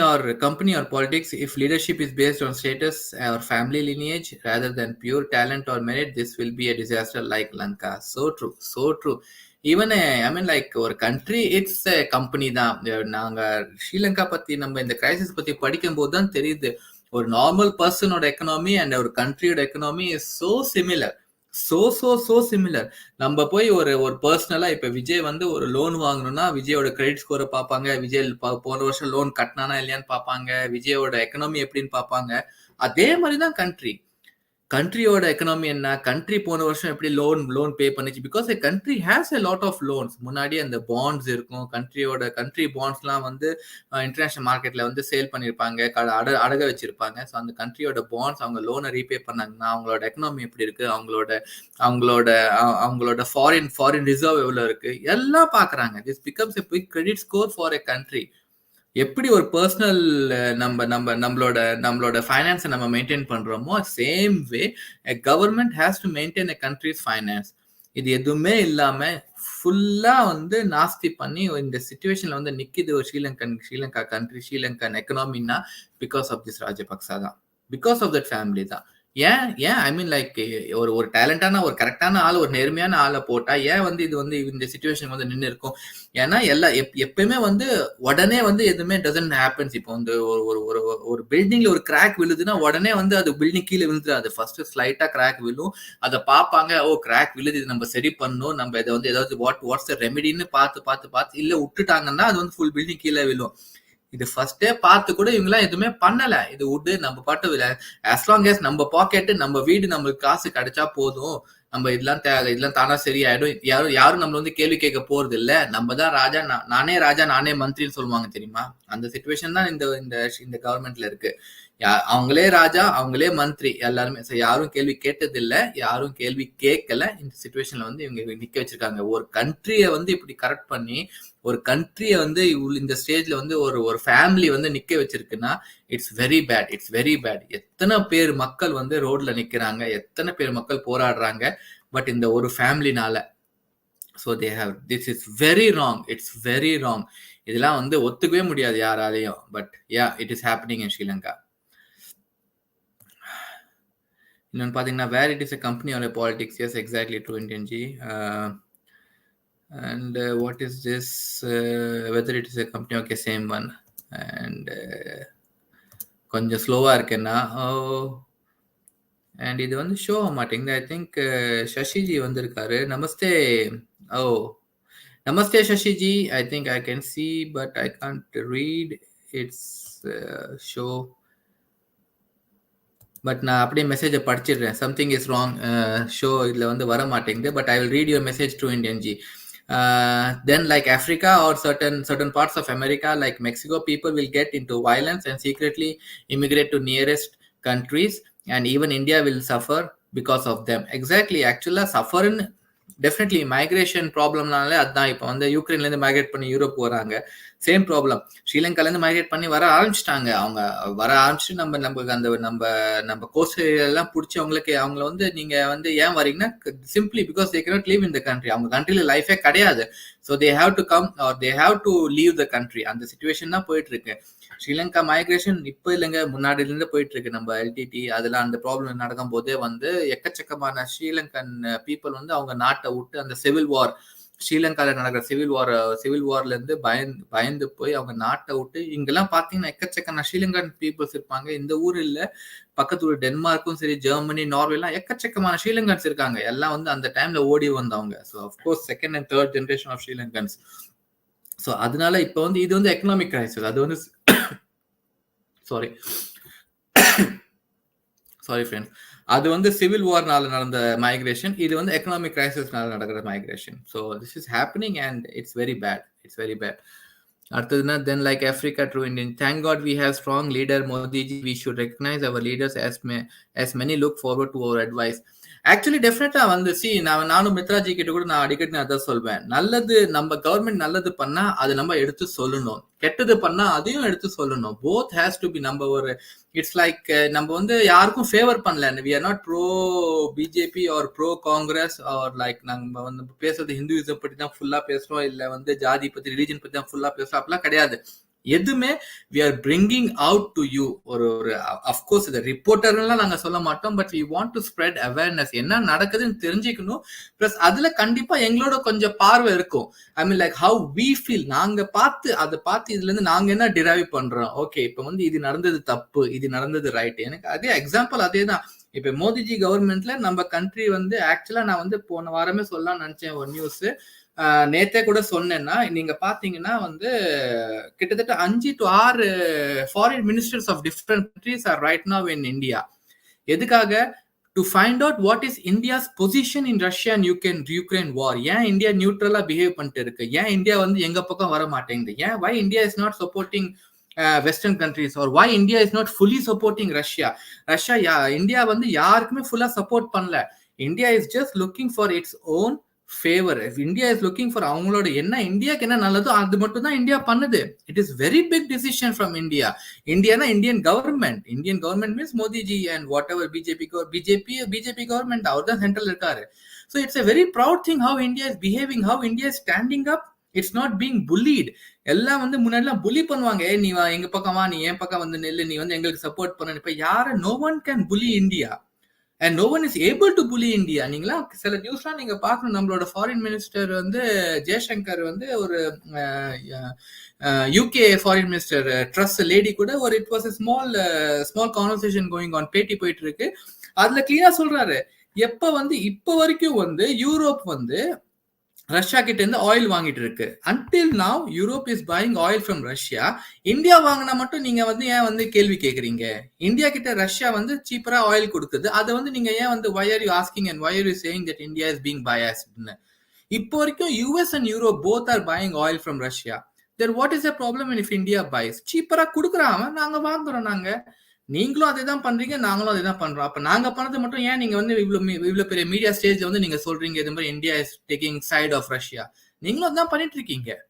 or politics, if leadership is based on status or family lineage rather than pure talent or merit, this will be a disaster like Lanka. So true. Even I mean like ஒரு country, it's a company தான். நாங்க ஸ்ரீலங்கா பத்தி நம்ம இந்த கிரைசிஸ் பத்தி படிக்கும் போது தான் தெரியுது, ஒரு நார்மல் பர்சனோட எக்கனாமி அண்ட் ஒரு கண்ட்ரியோட economy is so similar. So similar. நம்ம போய் ஒரு பர்சனலா இப்ப விஜய் வந்து ஒரு லோன் வாங்கணும்னா விஜயோட கிரெடிட் ஸ்கோரை பார்ப்பாங்க, விஜய் போன வருஷம் லோன் கட்டினானா இல்லையான்னு பார்ப்பாங்க, விஜயோட எக்கனாமி எப்படின்னு பார்ப்பாங்க. அதே மாதிரிதான் கண்ட்ரியோட எக்கனாமி என்ன, கண்ட்ரி போன வருஷம் எப்படி லோன் பே பண்ணிச்சு. Because a country has a lot of loans. முன்னாடி அந்த பாண்ட்ஸ் இருக்கும், கண்ட்ரி பாண்ட்ஸ்லாம் வந்து இன்டர்நேஷனல் மார்க்கெட்ல வந்து சேல் பண்ணிருப்பாங்க, அடக வச்சிருப்பாங்க. ஸோ அந்த கண்ட்ரியோட பாண்ட்ஸ் அவங்க லோனை ரீபே பண்ணாங்கன்னா அவங்களோட எக்கனாமி எப்படி இருக்கு, அவங்களோட ஃபாரின் ரிசர்வ் எவ்வளவு இருக்கு, எல்லாம் பாக்குறாங்க. This becomes a big credit score for a country. எப்படி ஒரு பர்சனல் நம்மளோட ஃபைனான்ஸை நம்ம மெயின்டைன் பண்றோமோ, same way government has to maintain a country's finance. இது எதுவுமே இல்லாம ஃபுல்லா வந்து நாஸ்தி பண்ணி இந்த சிச்சுவேஷன்ல வந்து நிக்குது ஒரு ஸ்ரீலங்கா கண்ட்ரி, ஸ்ரீலங்கன் எக்கனாமின்னா பிகாஸ் ஆஃப் திஸ் ராஜபக்சா தான், பிகாஸ் ஆஃப் தட் ஃபேமிலி தான். ஏன் ஐ மீன் லைக் ஒரு டேலண்டான, ஒரு கரெக்டான ஆள், ஒரு நேர்மையான ஆளை போட்டா ஏன் வந்து இது வந்து இந்த சிச்சுவேஷன் வந்து நின்று இருக்கும். ஏன்னா எப்பயுமே வந்து உடனே வந்து எதுவுமே டசன்ட் ஹேப்பன்ஸ். இப்போ வந்து ஒரு பில்டிங்ல ஒரு கிராக் விழுதுன்னா உடனே வந்து அது பில்டிங் கீழே விழுந்துடாது. ஃபர்ஸ்ட் ஸ்லைட்டா கிராக் விழும், அதை பார்ப்பாங்க, ஓ கிராக் விழுது, இது நம்ம சரி பண்ணணும், நம்ம இதை வந்து ஏதாவது வாட்ஸ் த ரெமெடின்னு பார்த்து இல்ல விட்டுட்டாங்கன்னா அது வந்து ஃபுல் பில்டிங் கீழே விழும். இது ஃபர்ஸ்டே பார்த்து கூட இவங்க எல்லாம் எதுவுமே பண்ணல. இது விட்டு நம்ம பாட்டு ஆஸ் லாங் as நம்ம பாக்கெட், நம்ம வீடு, நம்மளுக்கு காசு கிடைச்சா போதும், நம்ம இதெல்லாம் தானா சரியாயிடும், யாரும் நம்மள வந்து கேள்வி கேட்க போறது இல்ல, நம்ம தான் ராஜா, நானே மந்திரின்னு சொல்லுவாங்க தெரியுமா. அந்த சிச்சுவேஷன் தான் இந்த கவர்மெண்ட்ல இருக்கு. அவங்களே ராஜா, அவங்களே மந்திரி, எல்லாருமே. யாரும் கேள்வி கேட்டது இல்ல, யாரும் கேள்வி கேட்கல. இந்த சிச்சுவேஷன்ல வந்து இவங்க நிக்க வச்சிருக்காங்க. ஒரு கண்ட்ரிய வந்து இப்படி கரெக்ட் பண்ணி, ஒரு கண்ட்ரிய வந்து இந்த ஸ்டேஜ்ல வந்து ஒரு ஃபேமிலி வந்து நிக்க வச்சிருக்குன்னா இட்ஸ் வெரி பேட். எத்தனை பேர் மக்கள் வந்து ரோட்ல நிக்கிறாங்க, எத்தனை பேர் மக்கள் போராடுறாங்க, பட் இந்த ஒரு ஃபேமிலினால. So this is very wrong. It's very wrong. இதெல்லாம் வந்து ஒத்துக்கவே முடியாது யாராலையும். But it is happening in Sri Lanka. இன்னொன்னு பார்த்தீங்கன்னா, where it is a company or a politics. Yes, exactly true, Indian G. And what is this? Whether it is a company, okay, same one. And கொஞ்சம் ஸ்லோவாக இருக்கேன்னா, அண்ட் இது வந்து ஷோ ஆக மாட்டேங்குது. ஐ திங்க் சசிஜி வந்திருக்காரு. நமஸ்தே. ஓ, நமஸ்தே சசிஜி. I think I can see but I can't read its show. But நான் அப்படியே மெசேஜை படிச்சிடுறேன். Something is wrong. ஷோ இதில் வந்து வர மாட்டேங்குது. But I will read your message to Indian ji. Then like Africa or certain parts of America like Mexico, people will get into violence and secretly immigrate to nearest countries, and even India will suffer because of them. Exactly, actually suffer in definitely migration ப்ராப்ளம்னாலே அதுதான். இப்போ வந்து யூக்ரைன்லேருந்து மைக்ரேட் பண்ணி யூரோப் வராங்க, சேம் ப்ராப்ளம். ஸ்ரீலங்காலேருந்து மைக்ரேட் பண்ணி வர ஆரம்பிச்சிட்டாங்க. அவங்க வர ஆரம்பிச்சுட்டு நமக்கு அந்த நம்ம கோஸ்ட் ஏரியாலாம் பிடிச்சி அவங்கள வந்து நீங்கள் வந்து ஏன் வரீங்கன்னா, simply because they cannot leave in the country. அவங்க கண்ட்ரியில் லைஃபே கிடையாது. So they have to come or they have to leave the country. அந்த சிச்சுவேஷன் தான் போயிட்டு இருக்கு. ஸ்ரீலங்கா மைக்ரேஷன் இப்போ இல்லைங்க, முன்னாடியிலேருந்து போயிட்டு இருக்கு. நம்ம எல்டிடி அதெல்லாம் அந்த ப்ராப்ளம் நடக்கும் போதே வந்து எக்கச்சக்கமான ஸ்ரீலங்கன் பீப்புள் வந்து அவங்க நாட்டை விட்டு, அந்த சிவில் வார், ஸ்ரீலங்காவில் நடக்கிற சிவில் வார்ல இருந்து பயந்து போய் அவங்க நாட்டை விட்டு, இங்கெல்லாம் பார்த்தீங்கன்னா எக்கச்சக்கான ஸ்ரீலங்கன் பீப்புள்ஸ் இருப்பாங்க. இந்த ஊர் இல்லை, பக்கத்து ஊர் டென்மார்க்கும் சரி, ஜெர்மனி, நார்வேலாம் எக்கச்சக்கமான ஸ்ரீலங்கன்ஸ் இருக்காங்க. எல்லாம் வந்து அந்த டைம்ல ஓடி வந்தவங்க. So of course second and third generation of Sri Lankans. So அதனால இப்போ வந்து இது வந்து எக்கனாமிக் கிரைசிஸ். அது வந்து சாரி ஃப்ரெண்ட்ஸ், அது வந்து சிவில் வார்னால நடந்த மைக்ரேஷன். இது வந்து எக்கனாமிக் கிரைசிஸ்னால நடக்கிற migration. So this is happening and it's very bad. It's very bad. அடுத்ததுன்னா, then like Africa true Indian. Thank God we have strong leader மோடிஜி. We should recognise our leaders as many look forward to our advice. Actually டெஃபினட்டா வந்து நானும் மித்ராஜி கிட்ட கூட நான் அடிக்கடி அதான் சொல்வேன். நல்லது, நம்ம கவர்மெண்ட் நல்லது பண்ணா அது நம்ம எடுத்து சொல்லணும், கெட்டது பண்ணா அதையும் எடுத்து சொல்லணும். Both has to be. நம்ம ஒரு இட்ஸ் லைக் நம்ம வந்து யாருக்கும் ஃபேவர் பண்ணல. We are not pro BJP or pro Congress or like நம்ம வந்து பேசுறது ஹிந்துவிசம் பத்தி தான் ஃபுல்லா பேசுறோம், இல்ல வந்து ஜாதி பத்தி ரிலீஜன் பத்தி தான் ஃபுல்லா பேசுறோம், அப்படிலாம் கிடையாது. எதுவுமே we are bringing out to you. ஒரு அஃப்கோர்ஸ் இதை ரிப்போர்ட்டர்லாம் நாங்க சொல்ல மாட்டோம், but we want to spread awareness. என்ன நடக்குதுன்னு தெரிஞ்சுக்கணும். பிளஸ் அதுல கண்டிப்பா எங்களோட கொஞ்சம் பார்வை இருக்கும். I mean like how we feel. நாங்க அதை பார்த்து இதுல இருந்து நாங்க என்ன டிரைவ் பண்றோம். ஓகே, இப்ப வந்து இது நடந்தது தப்பு, இது நடந்தது ரைட். எனக்கு அதே எக்ஸாம்பிள் அதே தான். இப்ப மோடிஜி கவர்மெண்ட்ல நம்ம கண்ட்ரி வந்து ஆக்சுவலா நான் வந்து போன வாரமே சொல்லலாம்னு நினைச்சேன் ஒரு நியூஸ். நேத்தே கூட சொன்னேன்னா, நீங்க பாத்தீங்கன்னா வந்து கிட்டத்தட்ட 5 to 6 foreign ministers of different countries are right now in India. எதுக்காக? To find out what is India's position in Russia and Ukraine war. ஏன் இந்தியா நியூட்ரலா பிஹேவ் பண்ணிட்டு இருக்கு? ஏன் இந்தியா வந்து எங்க பக்கம் வர மாட்டேங்குது? ஏன் why India is not supporting western countries or why India is not fully supporting Russia? India வந்து யாருக்குமே ஃபுல்லா சப்போர்ட் பண்ணல. India is just looking for its own favour. India is looking for அவங்களோட என்ன இந்தியாக்கு என்ன நல்லதோ அது மட்டும் தான் இந்தியா பண்ணுது. It is very big decision from India. இந்தியானா இந்தியன் கவர்மெண்ட் மீன்ஸ் மோடிஜி and whatever BJP government, அவர் தான் சென்ட்ரல் இருக்காரு. ஸோ இட்ஸ் a very proud thing how India is behaving, how India is standing up. It's not being bullied. எல்லாம் வந்து முன்னாடிலாம் புலி பண்ணுவாங்க. நீ எங்க பக்கம் வா, நீ என் பக்கம் வந்து நெல்லு, நீ வந்து எங்களுக்கு சப்போர்ட் பண்ணு. இப்ப யார நோ ஒன் கேன் புலி India and no one is able to bully India. நீங்களா சில நியூஸ்லாம் நீங்க பார்க்கணும். நம்மளோட ஃபாரின் மினிஸ்டர் வந்து ஜெய்சங்கர் வந்து ஒரு UK foreign minister dress lady கூட ஒரு it was small conversation going on, பேட்டி போயிட்டு இருக்கு. அதுல கிளியரா சொல்றாரு, இப்ப வரைக்கும் வந்து யூரோப் வந்து ரஷ்யா கிட்ட இருந்து ஆயில் வாங்கிட்டு இருக்கு. Until now Europe is buying oil from Russia. India வாங்கினா மட்டும் நீங்க வந்து ஏன் வந்து கேள்வி கேட்கறீங்க? இந்தியா கிட்ட ரஷ்யா வந்து சீப்பரா ஆயில் கொடுக்குது. அதை வந்து நீங்க ஏன் வந்து why are you asking and why are you saying that India is being biased? இப்போ வரைக்கும் US and Europe both are buying oil from Russia. Then what is the problem if India buys? சீப்பரா கொடுக்குறாம நாங்க வாங்குறோம். நீங்களும் அதே தான் பண்றீங்க, நாங்களும் அதே தான் பண்றோம். அப்ப நாங்க பண்ணது மட்டும் ஏன் நீங்க வந்து இவ்வளவு பெரிய மீடியா ஸ்டேஜ்ல வந்து நீங்க சொல்றீங்க இது மாதிரி India is taking side of Russia? நீங்களும் அதான் பண்ணிட்டு இருக்கீங்க.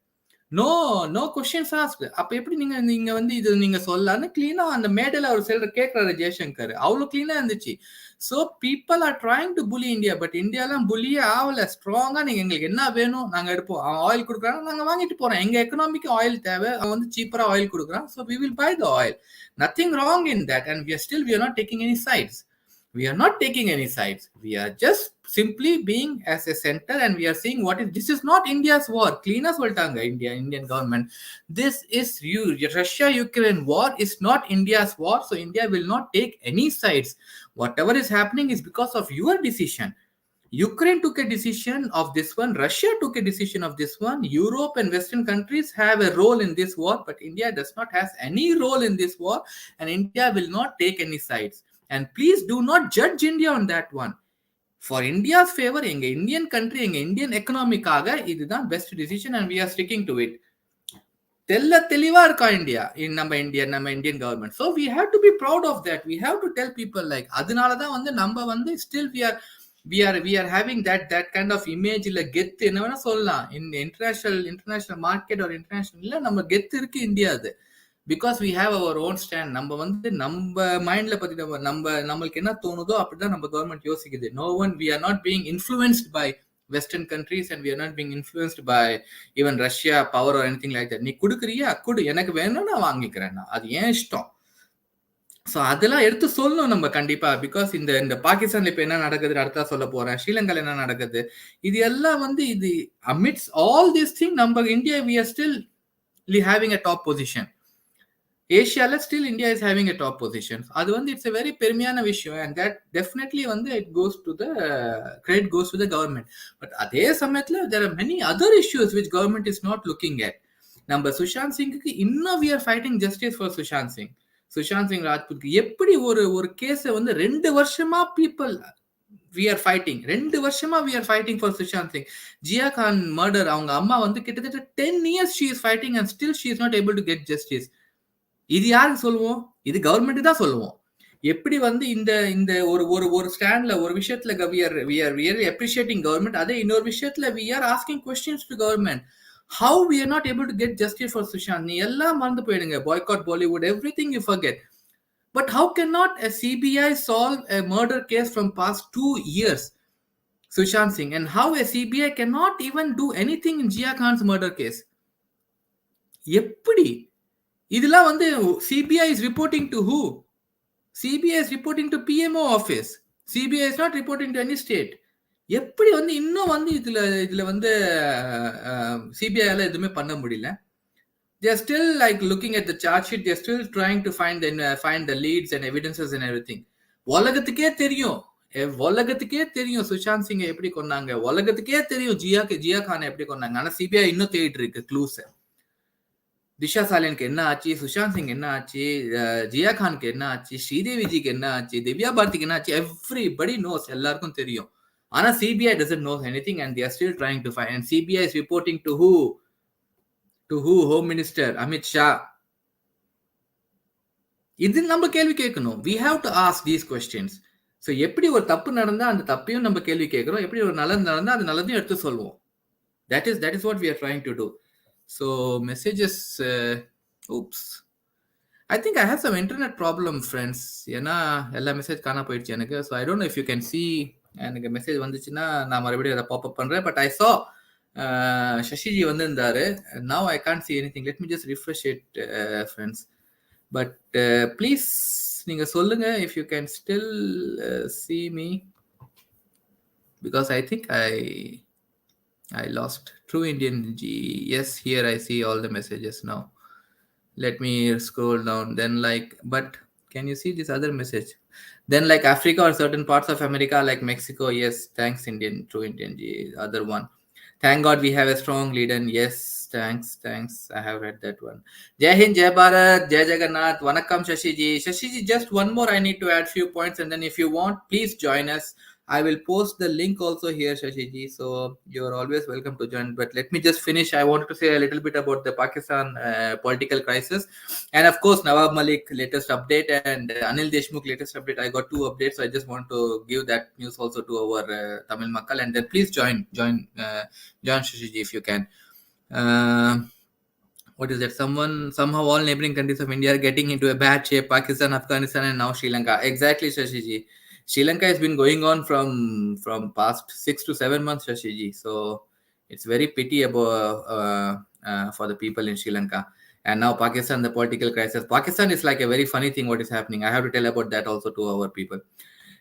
No questions asked. அப்ப எப்படி நீங்க வந்து இது நீங்க சொல்லலாம்னு கிளீனா அந்த மேடையில அவர் கேட்கிறாரு ஜெய்சங்கர். அவ்வளவு கிளீனா இருந்துச்சு. So people are trying to புலி இந்தியா, பட் இந்தியாலாம் புலியே ஆகல. ஸ்ட்ராங்கா நீங்க எங்களுக்கு என்ன வேணும் நாங்க எடுப்போம். அவன் ஆயில் கொடுக்குறாங்க, நாங்க வாங்கிட்டு போறோம். எங்க எக்கனாமிக்கு ஆயில் தேவை, அவன் வந்து சீப்பரா ஆயில் கொடுக்குறான். So we will buy the oil. Nothing wrong in that and we are not taking any sides. We are not taking any sides. We are just simply being as a center, and we are seeing what is this is not India's war. Clean us voltanga, Indian government. This is Russia Ukraine war is not India's war, so India will not take any sides. Whatever is happening is because of your decision. Ukraine took a decision of this one, Russia took a decision of this one, Europe and Western countries have a role in this war, but India does not have any role in this war, and India will not take any sides. And please do not judge India on that one. For India's favor, எங்க இந்தியன் கண்ட்ரி, எங்க இந்தியன் எக்கனாமிக்காக இதுதான் best decision, and we are sticking to it. தெளிவா இருக்கா இந்தியா, நம்ம Indian government. So we have to be proud of that. We have to tell people like, அதனாலதான் வந்து நம்ம வந்து still we are having that kind of image. இல்ல கெத்து என்ன வேணா சொல்லலாம், in international market or international இல்ல நம்ம கெத்து இருக்கு இந்தியா. அது because we have our own stand. நம்ம வந்து நம்ம மைண்ட்ல பத்தி நம்மளுக்கு என்ன தோணுதோ அப்படிதான் நம்ம government யோசிக்குது. No one, we are not being influenced by Western countries, and we are not being influenced by even Russia power or anything like that. நீ குடுக்குறியா குடு, எனக்கு வேணும்னா வாங்கிக்கிறேன், அது ஏன் இஷ்டம். ஸோ அதெல்லாம் எடுத்து சொல்லணும் நம்ம கண்டிப்பா. பிகாஸ் இந்த பாகிஸ்தான்ல இப்ப என்ன நடக்குது அடுத்தா சொல்ல போறேன், ஸ்ரீலங்கால என்ன நடக்குது, இது எல்லாம் வந்து இது amidst all this thing நம்ம India we are still having a top position. ஏஷியால still India is having a top position. அது வந்து இட்ஸ் எ வெரி பெருமையான விஷயம், அண்ட் தட் டெஃபினெட்லி வந்து it goes to the credit goes to the government. But அதே சமயத்துல there are many other issues which government is not looking at. நம்ம சுஷாந்த் சிங்குக்கு இன்னும் we are fighting justice for Sushant Singh ராஜ்புட்க்கு. எப்படி ஒரு கேஸை வந்து 2 வருஷமா பீப்புள் we are fighting, 2 வருஷமா we are fighting for Sushant Singh. Jia Khan murder, அவங்க அம்மா வந்து கிட்டத்தட்ட 10 years she is fighting and still she is not able to get justice. இது யாருக்கு சொல்லுவோம்? இது கவர்மெண்ட் தான் சொல்லுவோம். எப்படி வந்து இந்த ஒரு ஸ்டாண்ட்ல ஒரு விஷயத்துல we are really appreciating government, அதே இன்னொரு விஷயத்துல we are asking questions to government. How we are not able to get justice for Sushant? நீ எல்லாம் மறந்து போயிடுங்க, boycott Bollywood, everything you forget. But how cannot a CBI solve a murder case from past 2 years, Sushant Singh, and how a CBI cannot even do anything in Jia Khan's murder case? எப்படி இதெல்லாம் வந்து CBI is reporting to who? CBI is reporting to PMO office. CBI is not reporting to any state. எப்படி வந்து இன்னும் வந்து இதுல வந்து CBI-ல எதுவுமே பண்ண முடியல. They are still like looking at the charge sheet. They are still trying to find the leads and evidences and everything. உலகத்துக்கே தெரியும் சுஷாந்த் சிங்கை எப்படி கொண்டாங்க, உலகத்துக்கே தெரியும் ஜியா கானை எப்படி கொண்டாங்க. ஆனா CBI இன்னும் தேடிட்டு இருக்கு க்ளூஸ். திஷா சாலியனுக்கு என்ன ஆச்சு, சுஷாந்த் சிங் என்ன ஆச்சு, ஜியா கானுக்கு என்ன ஆச்சு, ஸ்ரீதேவிஜிக்கு என்ன ஆச்சு, திவ்யா பாரதிக்கு என்ன ஆச்சு, எவ்ரிபடி நோஸ், எல்லாருக்கும் தெரியும். ஆனா CBI doesn't know anything and they are still trying to find. And CBI is reporting to who? Home Minister Amit Shah. இது நம்ம கேள்வி கேட்கணும். We have to ask these questions. So எப்படி ஒரு தப்பு நடந்தா அந்த தப்பையும் நம்ம கேள்வி கேட்கிறோம், எப்படி ஒரு நல்லது நடந்தா அது நல்லதையும் எடுத்து சொல்லுவோம். That is what we are trying to do. So messages, oops, I think I have some internet problem, friends. ஏன்னா எல்லா மெசேஜ் காணா போயிடுச்சு எனக்கு. So I don't know if you can see, எனக்கு மெசேஜ் வந்துச்சுன்னா நான் மறுபடியும் அதை பாப் அப் பண்றேன். But I saw Shashiji வந்திருந்தாரு. Now I can't see anything. Let me just refresh it, friends. But please நீங்க சொல்லுங்க if you can still see me, because I think I lost True Indian G. Yes, here I see all the messages now. Let me scroll down. Then but can you see this other message? Then Africa or certain parts of America like Mexico. Yes, thanks True Indian G. Other one. Thank God we have a strong leader. Yes, thanks. I have read that one. Jai Hind, Jai Bharat, Jai Jagannath. Vanakkam Shashiji, just one more I need to add few points, and then if you want, please join us. I will post the link also here, Shashiji, so you're always welcome to join. But let me just finish. I wanted to say a little bit about the Pakistan political crisis, and of course Nawab Malik latest update and Anil Deshmukh latest update. I got 2 updates, so I just want to give that news also to our Tamil Makkal, and then please join Shashiji if you can. What is that? Somehow all neighboring countries of India are getting into a bad shape. Pakistan, Afghanistan, and now Sri Lanka. Exactly, Shashiji. Sri Lanka has been going on from past 6 to 7 months, Shashiji. So it's very pity about for the people in Sri Lanka. And now Pakistan, the political crisis. Pakistan is like a very funny thing what is happening. I have to tell about that also to our people.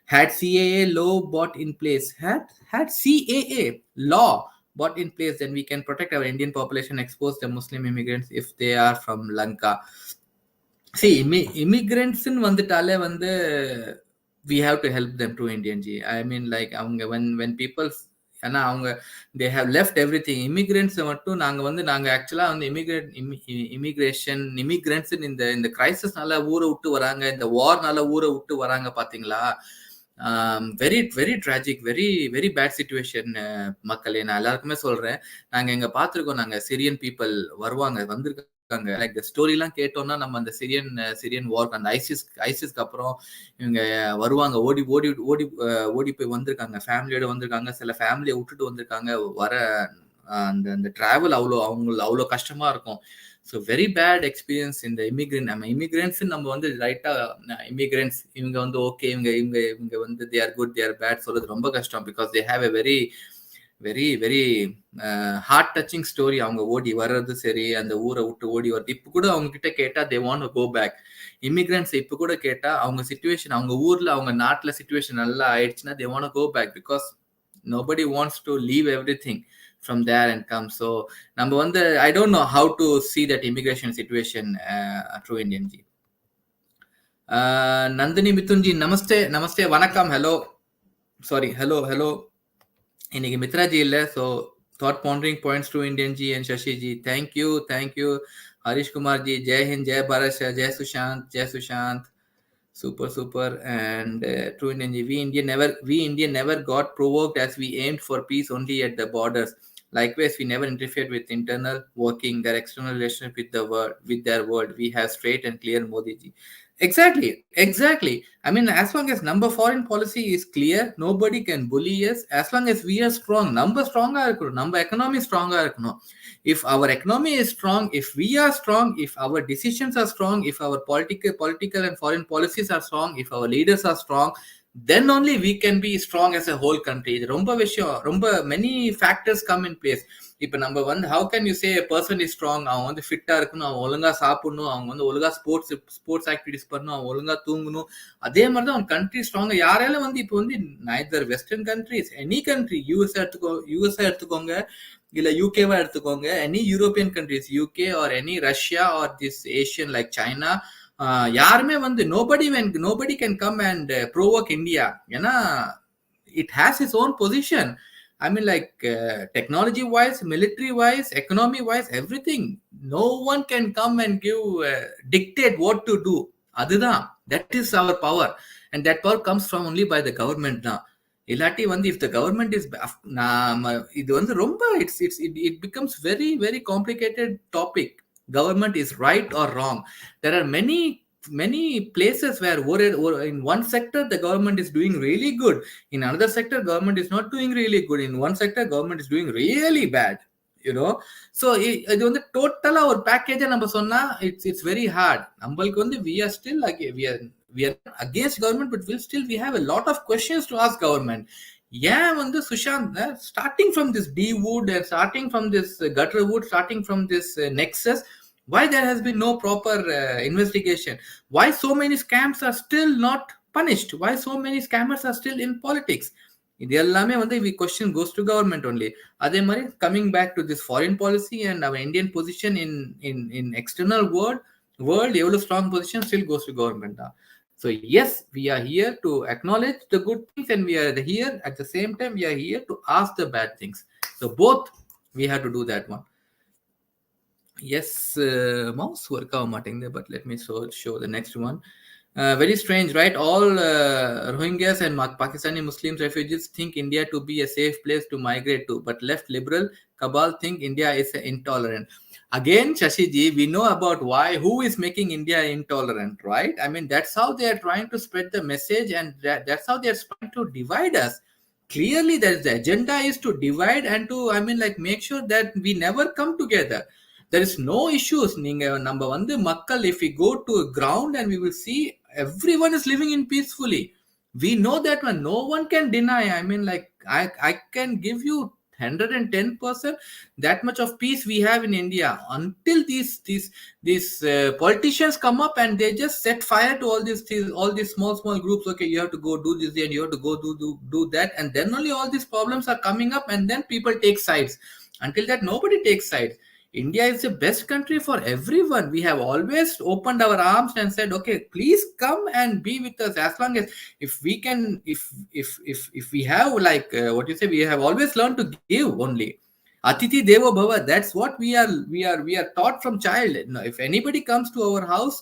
Had CAA law brought in place, had CAA law brought in place, then we can protect our Indian population, expose the Muslim immigrants if they are from Lanka. See, immigrants in வந்துட்டாலே வந்து we have to help them to Indian G. I mean, like அவங்க when people ஏன்னா அவங்க they have left everything. Immigrants மட்டும் நாங்க ஆக்சுவலா வந்து immigrants இந்த கிரைசிஸ்னால ஊரை விட்டு வராங்க, இந்த வார்னால ஊரை விட்டு வராங்க பாத்தீங்களா. Very very tragic, very very bad situation. மக்களே, நான் எல்லாருக்குமே சொல்றேன், நாங்க எங்க பார்த்திருக்கோம், நாங்க சிரியன் பீப்புள் வருவாங்க, வந்திருக்காங்க. லைக் இந்த ஸ்டோரி எல்லாம் கேட்டோம்னா நம்ம அந்த சிரியன் வார், அந்த ஐசிஸ்க்கு அப்புறம் இவங்க வருவாங்க, ஓடி ஓடி ஓடி ஓடி போய் வந்திருக்காங்க, ஃபேமிலியோட வந்திருக்காங்க, சில ஃபேமிலியை விட்டுட்டு வந்திருக்காங்க. வர அந்த அந்த டிராவல் அவ்வளோ கஷ்டமா இருக்கும். ஸோ வெரி பேட் எக்ஸ்பீரியன்ஸ் இந்த நம்ம இமிகிரண்ட்ஸ் நம்ம வந்து ரைட்டா இமிகிரண்ட்ஸ் இவங்க வந்து ஓகே, இவங்க இவங்க இவங்க வந்து they are good, they are bad சொல்றது ரொம்ப கஷ்டம். Because they have a very very very hard touching story. அவங்க ஓடி வர்றது சரி, அந்த ஊரை விட்டு ஓடி வர்றது. இப்போ கூட அவங்க கிட்ட கேட்டா they want to go back. Immigrants இப்போ கூட கேட்டா அவங்க சிச்சுவேஷன், அவங்க ஊர்ல அவங்க நாட்டுல சிச்சுவேஷன் நல்லா ஆயிடுச்சுன்னா they want to go back. Because nobody wants to leave everything from there and come. So நம்ம வந்து I don't know how to see that immigration situation through Indian G. Nandini மிதுன்ஜி, நமஸ்தே நமஸ்தே, வணக்கம், ஹலோ, சாரி, ஹலோ ஹலோ. இன்னைக்கு மித்ராஜி இல்லை, so thought pondering points to Indian G and Shashi Ji. Thank you. Harish Kumar Ji, Jai Hind, Jai Bharat, Jai Sushant. Super. And true Indian G, we Indian never got provoked as we aimed for peace only at the borders. Likewise, we never interfered with internal working, their external relationship with their world. We have straight and clear Modi Ji. Exactly. I mean, as long as number foreign policy is clear, nobody can bully us. As long as we are strong, number stronger, number economy stronger. If our economy is strong, if we are strong, if our decisions are strong, if our political and foreign policies are strong, if our leaders are strong, then only we can be strong as a whole country. ரொம்ப many factors come in place. இப்ப நம்ம வந்து how can you say a person is strong? அவன் வந்து ஃபிட்டா இருக்கணும், அவன் ஒழுங்கா சாப்பிடணும், அவங்க வந்து ஒழுங்கா ஸ்போர்ட்ஸ் ஆக்டிவிட்டிஸ் பண்ணணும், அவன் ஒழுங்கா தூங்கணும். அதே மாதிரிதான் அவன் கண்ட்ரி ஸ்ட்ராங். யாராலும் வந்து இப்ப வந்து neither western countries, any country, USA எடுத்துக்கோங்க, இல்ல யூகேவா எடுத்துக்கோங்க, any European countries, UK or any Russia or this Asian like China, யாருமே வந்து nobody can come and provoke India. ஏன்னா it has its own position. I mean, like technology wise, military wise, economy wise, everything. No one can come and dictate what to do. அதுதான், that is our power, and that power comes from only by the government தான். இல்லாட்டி வந்து if the government is இது வந்து ரொம்ப it becomes very very complicated topic. Government is right or wrong. There are many places where in one sector the government is doing really good, in another sector government is not doing really good, in one sector government is doing really bad, so இது வந்து டோட்டலா ஒரு பேக்கேஜா நம்ம சொன்னா it's very hard. நம்மளுக்கு வந்து we are still like we are not against government, but we have a lot of questions to ask government. ஏன் வந்து Sushant, starting from this D wood and starting from this gutter wood, starting from this nexus, why there has been no proper investigation? Why so many scams are still not punished? Why so many scammers are still in politics? இது எல்லாமே வந்து we question goes to government only. அதே மாதிரி coming back to this foreign policy and our Indian position in external world எவ்வளவு strong position still goes to government தான். So yes, we are here to acknowledge the good things, and we are here at the same time we are here to ask the bad things. So both we have to do that one. Yes, mouse work ஆக மாட்டேங்குது, but let me show the next one. Very strange, right? All Rohingyas and Pakistani Muslims refugees think India to be a safe place to migrate to, but left liberal cabal think India is intolerant. Again, Shashi ji, we know about who is making India intolerant, right? I mean, that's how they are trying to spread the message, and that's how they are trying to divide us. Clearly, the agenda is to divide and to, I mean, like make sure that we never come together. There is no issues. நீங்க நம்ம வந்து மக்கள், if we go to a ground and we will see everyone is living in peacefully, we know that one, no one can deny. I mean, like I can give you 110%. That much of peace we have in India until these politicians come up and they just set fire to all these small groups. Okay, you have to go do this and you have to go do that, and then only all these problems are coming up, and then people take sides. Until that, nobody takes sides. India is the best country for everyone. We have always opened our arms and said, okay, please come and be with us. As long as, if we can, if we have, like what you say, we have always learned to give only. Atiti Devo Bhava. That's what we are taught from child. No, if anybody comes to our house,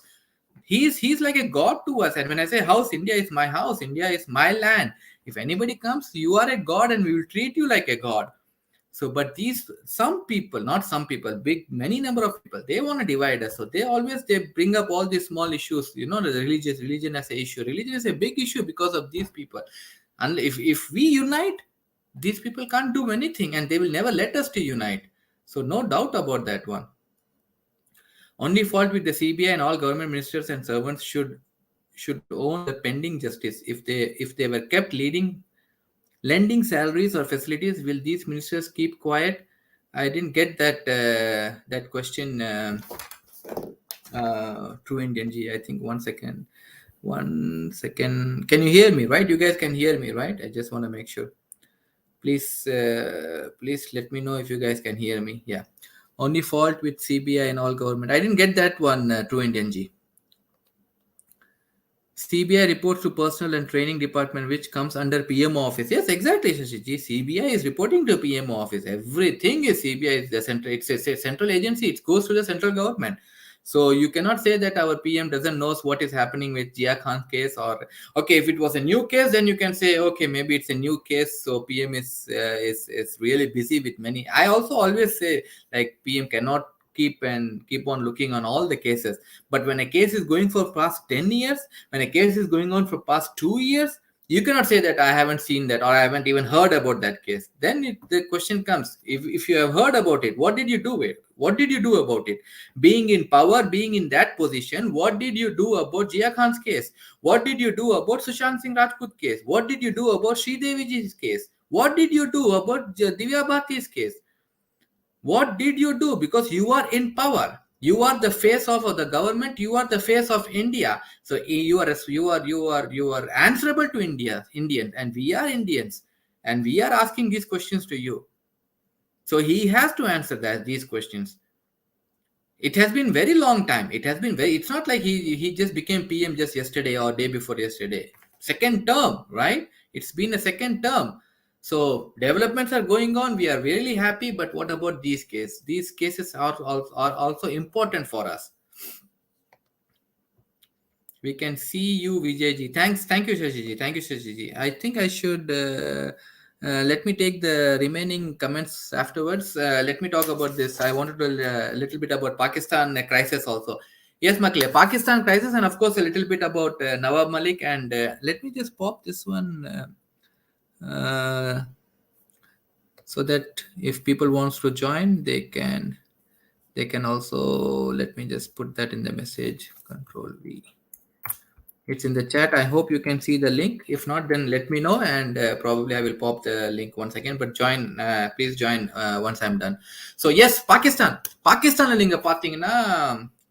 he's like a god to us. And when I say house, India is my house, India is my land. If anybody comes, you are a god, and we will treat you like a god. So, but some people, not some people, many number of people, they want to divide us. So they bring up all these small issues. The religion as a issue. Religion is a big issue because of these people. And if we unite, these people can't do anything, and they will never let us to unite. So no doubt about that one. Only fault with the CBI and all government ministers and servants should own the pending justice. If they were kept lending salaries or facilities, will these ministers keep quiet? I didn't get that question. True Indian G, I think. One second. Can you hear me, right? You guys can hear me, right? I just want to make sure. Please let me know if you guys can hear me. Yeah. Only fault with CBI and all government. I didn't get that one, True Indian G. CBI reports to Personnel and Training Department, which comes under PMO office. Yes, exactly, Shashiji. CBI is reporting to PMO office. Everything is CBI. Is the central. It's a central agency. It goes to the central government. So you cannot say that our PM doesn't know what is happening with Jia Khan's case. Or okay, if it was a new case, then you can say okay, maybe it's a new case. So PM is really busy with many. I also always say, like, PM cannot keep on looking on all the cases. But when a case is going for past 10 years, when a case is going on for past 2 years, you cannot say that I haven't seen that, or I haven't even heard about that case. Then the question comes, if you have heard about it, what did you do with it? What did you do about it? Being in power, being in that position, what did you do about Jia Khan's case? What did you do about Sushant Singh Rajput case? What did you do about Sridevi Ji's case? What did you do about Divya Bhati's case? What did you do? Because you are in power. You are the face of the government. You are the face of India. So you are answerable to Indians, and we are Indians, and we are asking these questions to you. So he has to answer these questions. It has been very long time. It's not like he just became PM just yesterday or day before yesterday. Second term, right? It's been a second term. So developments are going on. We are really happy. But what about these cases? These cases are also important for us. We can see you, Vijayji. Thank you, Shashiji. Thank you, Shashiji. I think I should let me take the remaining comments afterwards. Let me talk about this. I wanted to a little bit about Pakistan crisis also. Yes, Makle, Pakistan crisis, and of course a little bit about Nawab Malik. And let me just pop this one so that if people wants to join, they can also. Let me just put that in the message. Control V. It's in the chat. I hope you can see the link. If not, then let me know, and probably I will pop the link once again. But please join once I'm done. So yes, Pakistan நீங்க பாத்தீங்கன்னா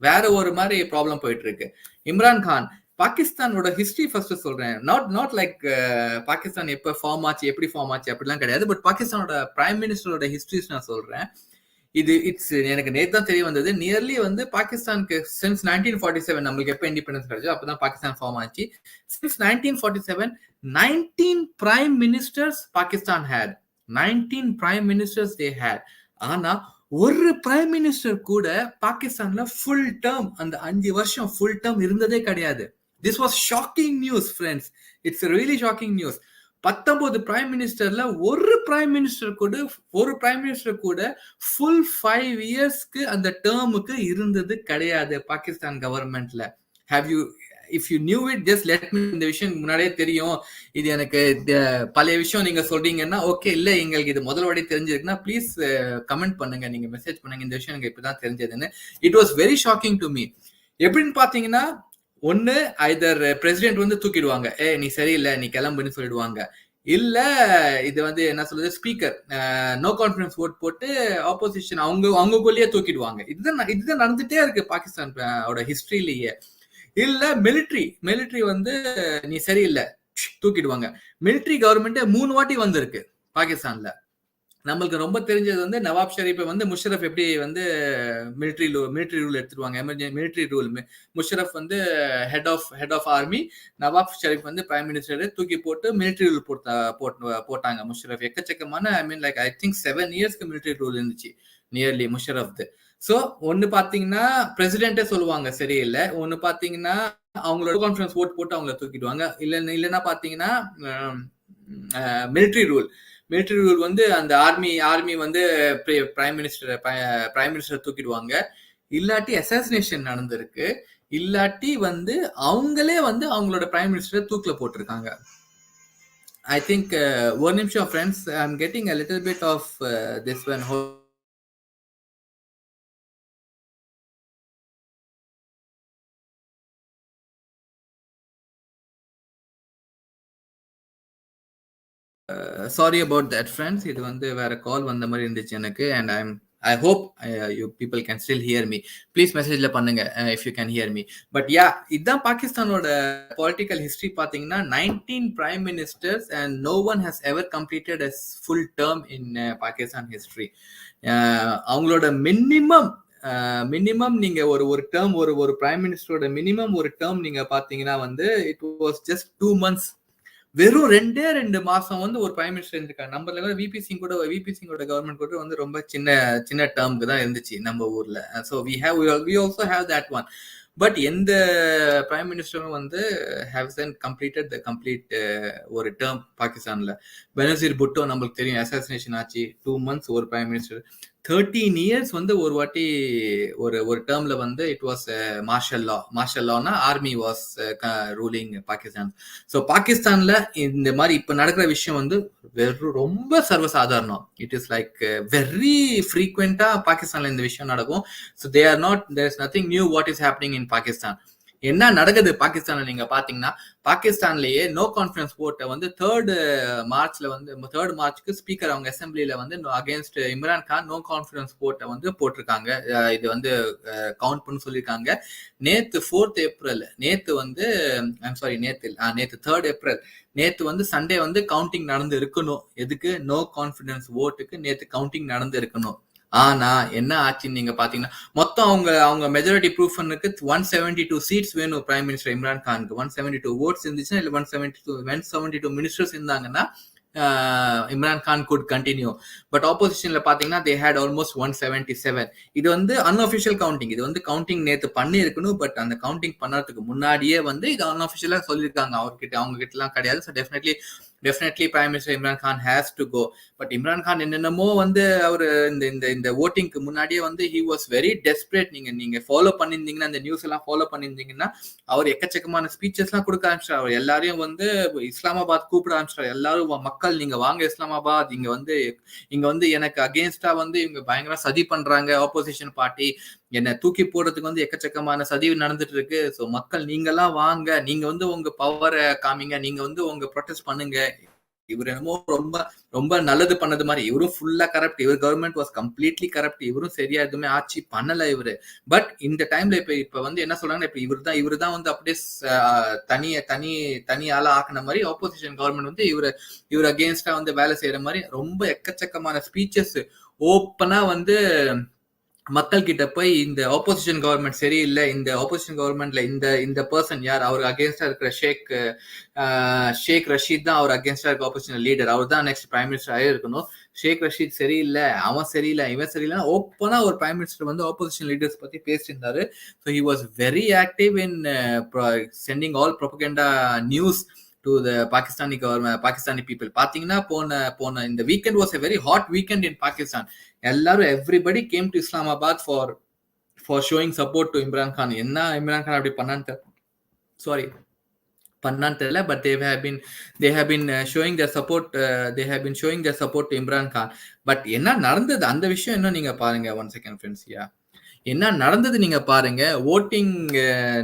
வேற ஒரு மாதிரி ப்ராப்ளம் போயிட்டு இருக்கு. இம்ரான் கான், பாகிஸ்தானோட ஹிஸ்டரி ஃபர்ஸ்ட் சொல்றேன். நாட் லைக் பாகிஸ்தான் எப்ப ஃபார்ம் ஆச்சு, எப்படி ஃபார்ம் ஆச்சு அப்படிலாம் கிடையாது. பட் பாகிஸ்தானோட பிரைம் மினிஸ்டரோட ஹிஸ்டரிஸ் நான் சொல்றேன். எனக்கு நேத்து தான் தெரிய வந்தது. நியர்லி பாகிஸ்தானுக்கு சின்ஸ் 1947 நம்மளுக்கு எப்ப இண்டிபெண்டன்ஸ் கிடைச்சோ அப்பதான் பாகிஸ்தான் ஃபார்ம் ஆச்சு. Since 1947 19 prime ministers Pakistan had. 19 prime ministers they had. ஆனா ஒரு பிரைம் மினிஸ்டர் கூட பாகிஸ்தான்ல ஃபுல் டேர்ம், அந்த 5 வருஷம் ஃபுல் டேர்ம் இருந்ததே கிடையாது. This was shocking news friends. It's really shocking news. 19 prime மினிஸ்டர்ல ஒரு பிரைம் மினிஸ்டர் கூட ஃபுல் 5 இயர்ஸ்க்கு அந்த டேர்முக்கு இருந்தது கிடையாது பாகிஸ்தான் கவர்மெண்ட்ல. If you new it, just let me. இந்த விஷயம் முன்னாடியே தெரியும், இது எனக்கு பழைய விஷயம் நீங்க சொல்றீங்கன்னா ஓகே, இல்ல எங்களுக்கு இது முதல் வாட்டி தெரிஞ்சிருக்குன்னா ப்ளீஸ் கமெண்ட் பண்ணுங்க, நீங்க மெசேஜ் பண்ணுங்க. இந்த விஷயம் எனக்கு இப்பதான் தெரிஞ்சதுன்னு. It was very shocking to me. எப்படின்னு பாத்தீங்கன்னா, ஒன்னு ஐதர் பிரசிடென்ட் தூக்கிடுவாங்க, நீ சரியில்லை, நீ கிளம்புன்னு சொல்லிடுவாங்க. இல்ல இது வந்து என்ன சொல்றது ஸ்பீக்கர் நோ கான்ஃபிடன்ஸ் ஓட் போட்டு ஆப்போசிஷன் அவங்கக்குள்ளேயே தூக்கிடுவாங்க. இதுதான் நடந்துட்டே இருக்கு பாகிஸ்தான் ஓட ஹிஸ்டரியிலேயே. இல்ல மிலிட்ரி வந்து நீ சரியில்லை தூக்கிடுவாங்க. மிலிட்ரி கவர்மெண்ட் 3 வாட்டி வந்திருக்கு பாகிஸ்தான்ல. நம்மளுக்கு ரொம்ப தெரிஞ்சது வந்து நவாப் ஷெரீப் வந்து முஷரப் எப்படி வந்து மிலிட்ரி ரூல் எடுத்துருவாங்க. மிலிட்ரி ரூல் முஷரப் வந்து ஹெட் ஆஃப் ஆர்மி, நவாப் ஷெரீப் வந்து பிரைம் மினிஸ்டர் தூக்கி போட்டு மிலிட்ரி ரூல் போட்டாங்க. முஷரப் எக்கச்சக்கமான ஐ மீன் லைக் ஐ திங்க் 7 இயர்ஸ்க்கு மிலிட்ரி ரூல் இருந்துச்சு நியர்லி முஷரப். சோ ஒன்னு பாத்தீங்கன்னா பிரசிடென்டே சொல்லுவாங்க சரியில்லை, ஒன்னு பாத்தீங்கன்னா அவங்களோட கான்ஃபரன்ஸ் ஓட் போட்டு அவங்கள தூக்கிடுவாங்க. இல்லைன்னா பாத்தீங்கன்னா மிலிட்ரி ரூல் வந்து அந்த ஆர்மி வந்து பிரைம் மினிஸ்டர் தூக்கிடுவாங்க. இல்லாட்டி அசாசினேஷன் நடந்திருக்கு, இல்லாட்டி வந்து அவங்களே வந்து அவங்களோட பிரைம் மினிஸ்டர் தூக்கில போட்டிருக்காங்க. ஐ திங்க் ஒரு நிமிஷம் friends, I am getting a little bit of this one. Sorry about that friends, இது வந்து வேற கால் வந்த மாதிரி இருந்துச்சு எனக்கு. And I hope you people can still hear me. Please மெசேஜ்ல பண்ணுங்க if you can hear me. But yeah, இதுதான் பாகிஸ்தானோட பொலிட்டிக்கல் ஹிஸ்டரி. பாத்தீங்கன்னா 19 prime ministers and no one has ever completed a full term in Pakistan history. அவங்களோட மினிமம் நீங்க ஒரு டேர்ம், ஒரு பிரைம் மினிஸ்டரோட மினிமம் ஒரு டேர்ம் நீங்க பாத்தீங்கன்னா வந்து இட் வாஸ் ஜஸ்ட் 2 months. வெறும் 2 மாசம் வந்து ஒரு பிரைம் மினிஸ்டர் இருந்திருக்காங்க. நம்ம லெவல் விபி சிங்கோட கவர்மெண்ட் கூட வந்து ரொம்ப சின்ன டேர்முக்கு தான் இருந்துச்சு நம்ம ஊர்ல. So we also have that one. But எந்த பிரைம் மினிஸ்டரும் வந்து ஹேவ்சன் கம்ப்ளீட்டட் த கம்ப்ளீட் ஒரு டேர்ம் பாகிஸ்தான்ல. பெனசீர் புட்டோ நம்மளுக்கு தெரியும், அசாசினேஷன் ஆச்சு. 2 months ஒரு பிரைம் மினிஸ்டர். 13 இயர்ஸ் வந்து ஒரு வாட்டி ஒரு டேர்ம்ல வந்து இட் வாஸ் மார்ஷல் லானா army was ruling Pakistan. So பாகிஸ்தான்ல இந்த மாதிரி இப்ப நடக்கிற விஷயம் வந்து ரொம்ப சர்வசாதாரணம். இட் இஸ் லைக் வெரி ஃப்ரீக்வெண்டா பாகிஸ்தான்ல இந்த விஷயம் நடக்கும். So there is nothing new what is happening in Pakistan. என்ன நடக்குது பாகிஸ்தான்ல நீங்க பாத்தீங்கன்னா, பாகிஸ்தான்லயே நோ கான்ஃபிடன்ஸ் ஓட்டை வந்து 3rd மார்ச்சுக்கு ஸ்பீக்கர் அவங்க அசம்பிளில வந்து against Imran Khan no confidence ஓட்டை வந்து போட்டிருக்காங்க. இது வந்து கவுண்ட் பண்ணு சொல்லியிருக்காங்க. நேத்து 4th ஏப்ரல், நேத்து வந்து நேத்து 3rd ஏப்ரல், நேத்து வந்து சண்டே வந்து கவுண்டிங் நடந்து இருக்கணும். எதுக்கு? நோ கான்ஃபிடன்ஸ் ஓட்டுக்கு நேத்து கவுண்டிங் நடந்து இருக்கணும். ஆனா என்ன ஆச்சுன்னு நீங்க பாத்தீங்கன்னா, மொத்தம் அவங்க மெஜாரிட்டி ப்ரூஃப்னுக்கு 172 சீட்ஸ் வேணும் பிரைம் மினிஸ்டர் இம்ரான் கானுக்கு. 172 ஓட்ஸ் இருந்துச்சுன்னா, இல்ல 172 மினிஸ்டர்ஸ் இருந்தாங்கன்னா Imran Khan could continue. But ஆப்போசிஷன்ல பாத்தீங்கன்னா தே ஹேட் ஆல்மோஸ்ட் 177. இது வந்து அன்அஃபிஷியல் கவுண்டிங். இது வந்து கவுண்டிங் நேத்து பண்ணி இருக்கணும். பட் அந்த கவுண்டிங் பண்ணறதுக்கு முன்னாடியே வந்து இது அன்அஃபிஷியலா சொல்லியிருக்காங்க. அவங்க கிட்ட எல்லாம் கிடையாது. So definitely prime minister Imran Khan has to go. But Imran Khan என்னென்னமோ வந்து அவரு இந்த ஓட்டிங்க்கு முன்னாடியே வந்து ஹி வாஸ் வெரி டெஸ்பரேட். நீங்க ஃபாலோ பண்ணிருந்தீங்கன்னா, அந்த நியூஸ் எல்லாம் ஃபாலோ பண்ணிருந்தீங்கன்னா, அவர் எக்கச்சக்கமான ஸ்பீச்சஸ் எல்லாம் கொடுக்க ஆரம்பிச்சார். அவர் எல்லாரையும் வந்து இஸ்லாமாபாத் கூப்பிட ஆரம்பிச்சார். எல்லாரும் மக்கள் நீங்க வாங்க இஸ்லாமாபாத், இங்க வந்து எனக்கு அகேன்ஸ்டா வந்து இவங்க பயங்கர சதி பண்றாங்க ஆப்போசிஷன் பார்ட்டி, என்னை தூக்கி போடுறதுக்கு வந்து எக்கச்சக்கமான சதி நடந்துட்டு இருக்கு. ஸோ மக்கள் நீங்கெல்லாம் வாங்க, நீங்க வந்து உங்க பவரை காமிங்க, நீங்க வந்து உங்க ப்ரொடெஸ்ட் பண்ணுங்க. இவர் என்னமோ ரொம்ப ரொம்ப நல்லது பண்ணது மாதிரி, இவரும் ஃபுல்லா கரப்ட். இவர் கவர்மெண்ட் வாஸ் கம்ப்ளீட்லி கரப்ட். இவரும் சரியா எதுவுமே ஆட்சி பண்ணல இவரு. பட் இந்த டைம்ல இப்ப வந்து என்ன சொல்றாங்கன்னா, இப்ப இவருதான் வந்து அப்படியே தனி ஆளா ஆக்கின மாதிரி ஆப்போசிஷன் கவர்மெண்ட் வந்து இவர் அகேன்ஸ்டா வந்து வேலை செய்யற மாதிரி ரொம்ப எக்கச்சக்கமான ஸ்பீச்சஸ் ஓப்பனா வந்து மக்கள் கிட்ட போய் இந்த ஆப்போசிஷன் கவர்மெண்ட் சரியில்லை, இந்த ஆப்போசிஷன் கவர்மெண்ட்ல இந்த பர்சன் யார், அவர் அகேன்ஸ்டா இருக்கிற ஷேக் ரஷீத் தான் அவர் அகேன்ஸ்டா இருக்க ஆப்போசிஷன் லீடர். அவர் தான் நெக்ஸ்ட் பிரைம் மினிஸ்டர் ஆகி இருக்கணும். ஷேக் ரஷீத் சரியில்லை, அவன் சரியில்லை, இவன் சரியில்லை, ஓப்பனா ஒரு பிரைம் மினிஸ்டர் வந்து ஆப்போசிஷன் லீடர்ஸ் பத்தி பேசியிருந்தாரு. So he was very active in sending all propaganda news to the Pakistani people. பாத்தீங்கன்னா போன இந்த weekend was a very hot weekend in Pakistan. எல்லாரும் everybody came to Islamabad for showing support to Imran Khan. என்ன இம்ரான் கான் அப்படி பண்ணான்னு சாரி பண்ணான்னு தெரியல. But they have been showing their support. They have been showing their support to Imran Khan. But என்ன நடந்தது அந்த விஷயம் என்ன நீங்க பாருங்க. One second friends. என்ன நடந்தது நீங்க பாருங்க. ஓட்டிங்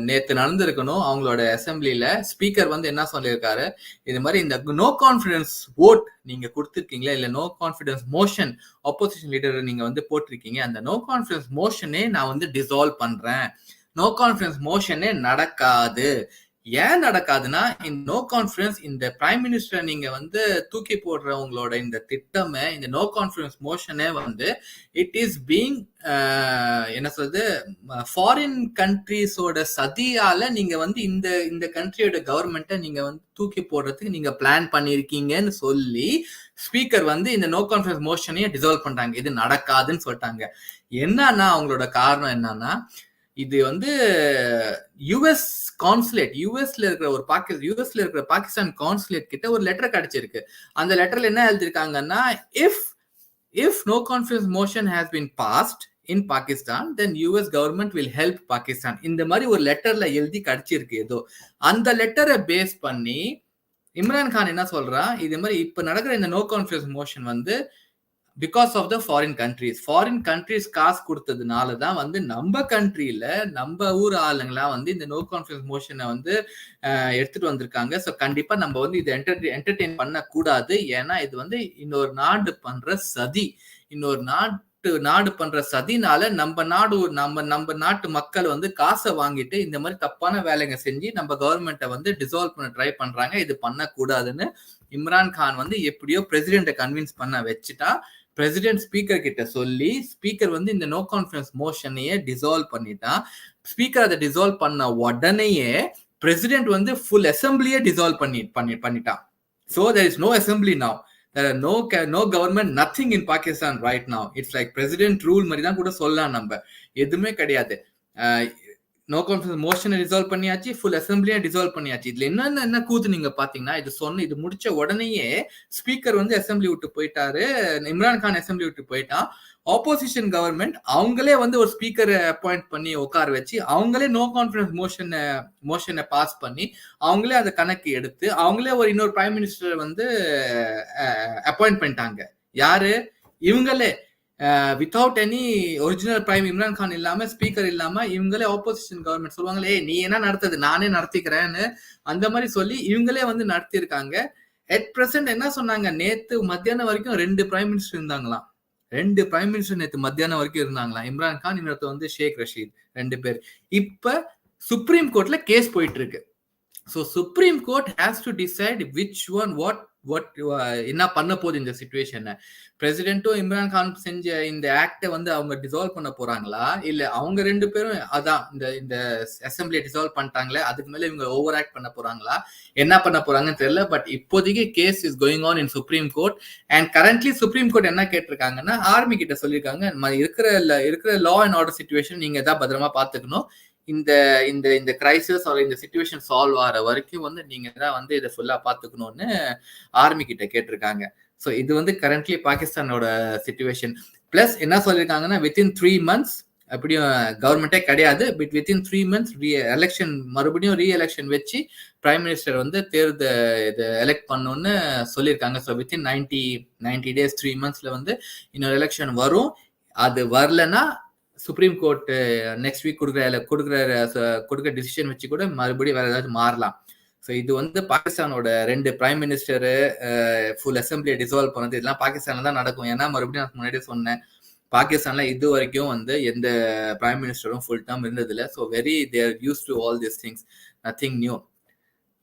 நேத்து நடந்திருக்கணும் அவங்களோட அசெம்பிளில. ஸ்பீக்கர் வந்து என்ன சொல்லியிருக்காரு, இது மாதிரி இந்த நோ கான்ஃபிடன்ஸ் ஓட் நீங்க கொடுத்துருக்கீங்களா, இல்ல no confidence motion opposition leader நீங்க வந்து போட்டிருக்கீங்க, அந்த நோ கான்ஃபிடன்ஸ் மோஷனே நான் வந்து டிசால்வ் பண்றேன். நோ கான்ஃபிடன்ஸ் மோஷனே நடக்காது. ஏன் நடக்காதுன்னா, இந்த நோ கான்ஃபிடன்ஸ் இந்த பிரைம் மினிஸ்டர் நீங்க வந்து தூக்கி போடுற உங்களோட இந்த திட்டமே, இந்த நோ கான்ஃபிடன்ஸ் மோஷனே வந்து இட் இஸ் பீங் என்ன சொல்றது, ஃபாரின் கண்ட்ரிஸோட சதியால நீங்க வந்து இந்த இந்த கண்ட்ரியோட கவர்மெண்ட்டை நீங்க வந்து தூக்கி போடுறதுக்கு நீங்க பிளான் பண்ணிருக்கீங்கன்னு சொல்லி ஸ்பீக்கர் வந்து இந்த நோ கான்ஃபிடன்ஸ் மோஷனையே டிசால்வ் பண்றாங்க. இது நடக்காதுன்னு சொல்லிட்டாங்க. என்னன்னா அவங்களோட காரணம் என்னன்னா, இது வந்து யுஎஸ் கான்சுலேட், யுஎஸ்ல இருக்கிற பாகிஸ்தான் கான்சுலேட் கிட்ட ஒரு லெட்டர் கிடைச்சிருக்கு. அந்த லெட்டர்ல என்ன எழுதிருக்காங்கன்னா, if no confidence motion has been passed in Pakistan, then US government will help Pakistan. இந்த மாதிரி ஒரு லெட்டர்ல எழுதி கிடைச்சிருக்கு ஏதோ. அந்த லெட்டரை பேஸ் பண்ணி இம்ரான் கான் என்ன சொல்றா, இது மாதிரி இப்ப நடக்கிற இந்த நோ கான்ஃபிடன்ஸ் மோஷன் வந்து because of the foreign countries காசு கொடுத்ததுனால தான் வந்து நம்ம கண்ட்ரியில நம்ம ஊர் ஆளுங்களா வந்து இந்த நோ கான்ஃபிடன்ஸ் மோஷனை வந்து எடுத்துட்டு வந்திருக்காங்க. ஸோ கண்டிப்பா நம்ம வந்து இதை என்டர்டெயின் பண்ணக்கூடாது. ஏன்னா இது வந்து இன்னொரு நாடு பண்ற சதி. இன்னொரு நாடு பண்ற சதினால நம்ம நாட்டு மக்கள் வந்து காசை வாங்கிட்டு இந்த மாதிரி தப்பான வேலைங்க செஞ்சு நம்ம கவர்மெண்ட்டை வந்து டிசால்வ் பண்ண ட்ரை பண்றாங்க. இது பண்ணக்கூடாதுன்னு இம்ரான் கான் வந்து எப்படியோ பிரசிடென்ட்டை கன்வின்ஸ் பண்ண வச்சுட்டா. பிரசிடென்ட் ஸ்பீக்கர் கிட்ட சொல்லி ஸ்பீக்கர் வந்து இந்த நோ கான்ஃபிடன்ஸ் மோஷனையே டிசால்வ் பண்ணிட்டான். ஸ்பீக்கர் அதை டிசால்வ் பண்ண உடனேயே பிரசிடென்ட் வந்து ஃபுல் அசம்பிளியே டிசால்வ் பண்ணிட்டான். So there is no assembly now. There are no government, nothing in Pakistan right now. It's like president rule மாதிரி தான் கூட சொல்லலாம். நம்ம எதுவுமே கிடையாது. நோ கான்ஃபிடன்ஸ் மோஷனை டிசால்வ் பண்ணியாச்சு, ஃபுல் அசம்பிளியா டிசால்வ் பண்ணியாச்சு. இதுல என்ன கூத்து நீங்க பாத்தீங்கன்னா, இது முடிச்ச உடனேயே ஸ்பீக்கர் வந்து அசம்பிளி விட்டு போயிட்டாரு. இம்ரான் கான் அசம்பிளி விட்டு போயிட்டான். ஆப்போசிஷன் கவர்மெண்ட் அவங்களே வந்து ஒரு ஸ்பீக்கரை அப்பாயிண்ட் பண்ணி உட்கார வச்சு அவங்களே நோ கான்ஃபிடன்ஸ் மோஷனை பாஸ் பண்ணி அவங்களே அதை கணக்கு எடுத்து அவங்களே ஒரு இன்னொரு பிரைம் மினிஸ்டர் வந்து அப்பாயிண்ட் பண்ணிட்டாங்க. யாரு? இவங்களே without any original prime Imran Khan இல்லாம, ஸ்பீக்கர் இல்லாம இவங்களே ஆப்போசிஷன் கவர்மெண்ட் சொல்லுவாங்களே, நீ என்ன நடத்துது, நானே நடத்திக்கிறேன்னு அந்த மாதிரி சொல்லி இவங்களே வந்து நடத்திருக்காங்க. அட் பிரசன்ட் என்ன சொன்னாங்க, நேத்து மத்தியானம் வரைக்கும் 2 பிரைம் மினிஸ்டர் இருந்தாங்களாம். 2 பிரைம் மினிஸ்டர் நேத்து மத்தியானம் வரைக்கும் இருந்தாங்களாம். இம்ரான் கான், இன்னொருத்த வந்து ஷேக் ரஷீத், 2 பேர். இப்ப சுப்ரீம் கோர்ட்ல கேஸ் போயிட்டு இருக்கு. So supreme court has to decide which one what என்ன பண்ண போகுது இந்த சிச்சுவேஷனை. பிரசிடென்ட்டும் இம்ரான் கான் செஞ்ச இந்த ஆக்டை வந்து அவங்க டிசால்வ் பண்ண போறாங்களா, இல்ல அவங்க 2 பேரும் அதான் இந்த அசம்பிளியை டிசால்வ் பண்ணிட்டாங்களே அதுக்கு மேல இவங்க ஓவர் ஆக்ட் பண்ண போறாங்களா, என்ன பண்ண போறாங்கன்னு தெரியல. பட் இப்போதைக்கு case is going on in supreme court. And currently supreme court என்ன கேட்டிருக்காங்கன்னா, ஆர்மி கிட்ட சொல்லியிருக்காங்க, இருக்கிற லா அண்ட் ஆர்டர் சிச்சுவேஷன் நீங்க தான் பத்திரமா பாத்துக்கணும். இந்த கிரைசிஸ் ஆர் இந்த சிச்சுவேஷன் சால்வ் ஆகிற வரைக்கும் வந்து நீங்க தான் வந்து இதை ஃபுல்லா பாத்துக்கணும்னு ஆர்மி கிட்ட கேட்டிருக்காங்க. ஸோ இது வந்து கரண்ட்லி பாகிஸ்தானோட சிச்சுவேஷன். பிளஸ் என்ன சொல்லியிருக்காங்கன்னா, வித்தின் 3 months அப்படியும் கவர்மெண்டே கிடையாது, பட் வித்தின் 3 months எலெக்ஷன் மறுபடியும் ரீஎலெக்ஷன் வச்சு பிரைம் மினிஸ்டர் வந்து இதை எலெக்ட் பண்ணணும்னு சொல்லியிருக்காங்க. ஸோ வித்தின் 90 days 3 monthsல வந்து இன்னொரு எலெக்ஷன் வரும். அது வரலன்னா சுப்ரீம் கோர்ட் நெக்ஸ்ட் வீக் கொடுக்குற டிசிஷன் வச்சு கூட மறுபடியும் வேற ஏதாவது மாறலாம். ஸோ இது வந்து பாகிஸ்தானோட 2 பிரைம் மினிஸ்டரு ஃபுல் அசம்பிளியை டிசால்வ் பண்ணது இதெல்லாம் பாகிஸ்தான்ல தான் நடக்கும். ஏன்னா மறுபடியும் நான் முன்னாடியே சொன்னேன், பாகிஸ்தான்ல இது வரைக்கும் வந்து எந்த பிரைம் மினிஸ்டரும் ஃபுல் டேர்ம் இருந்ததில்லை. So there use to all this things, nothing new.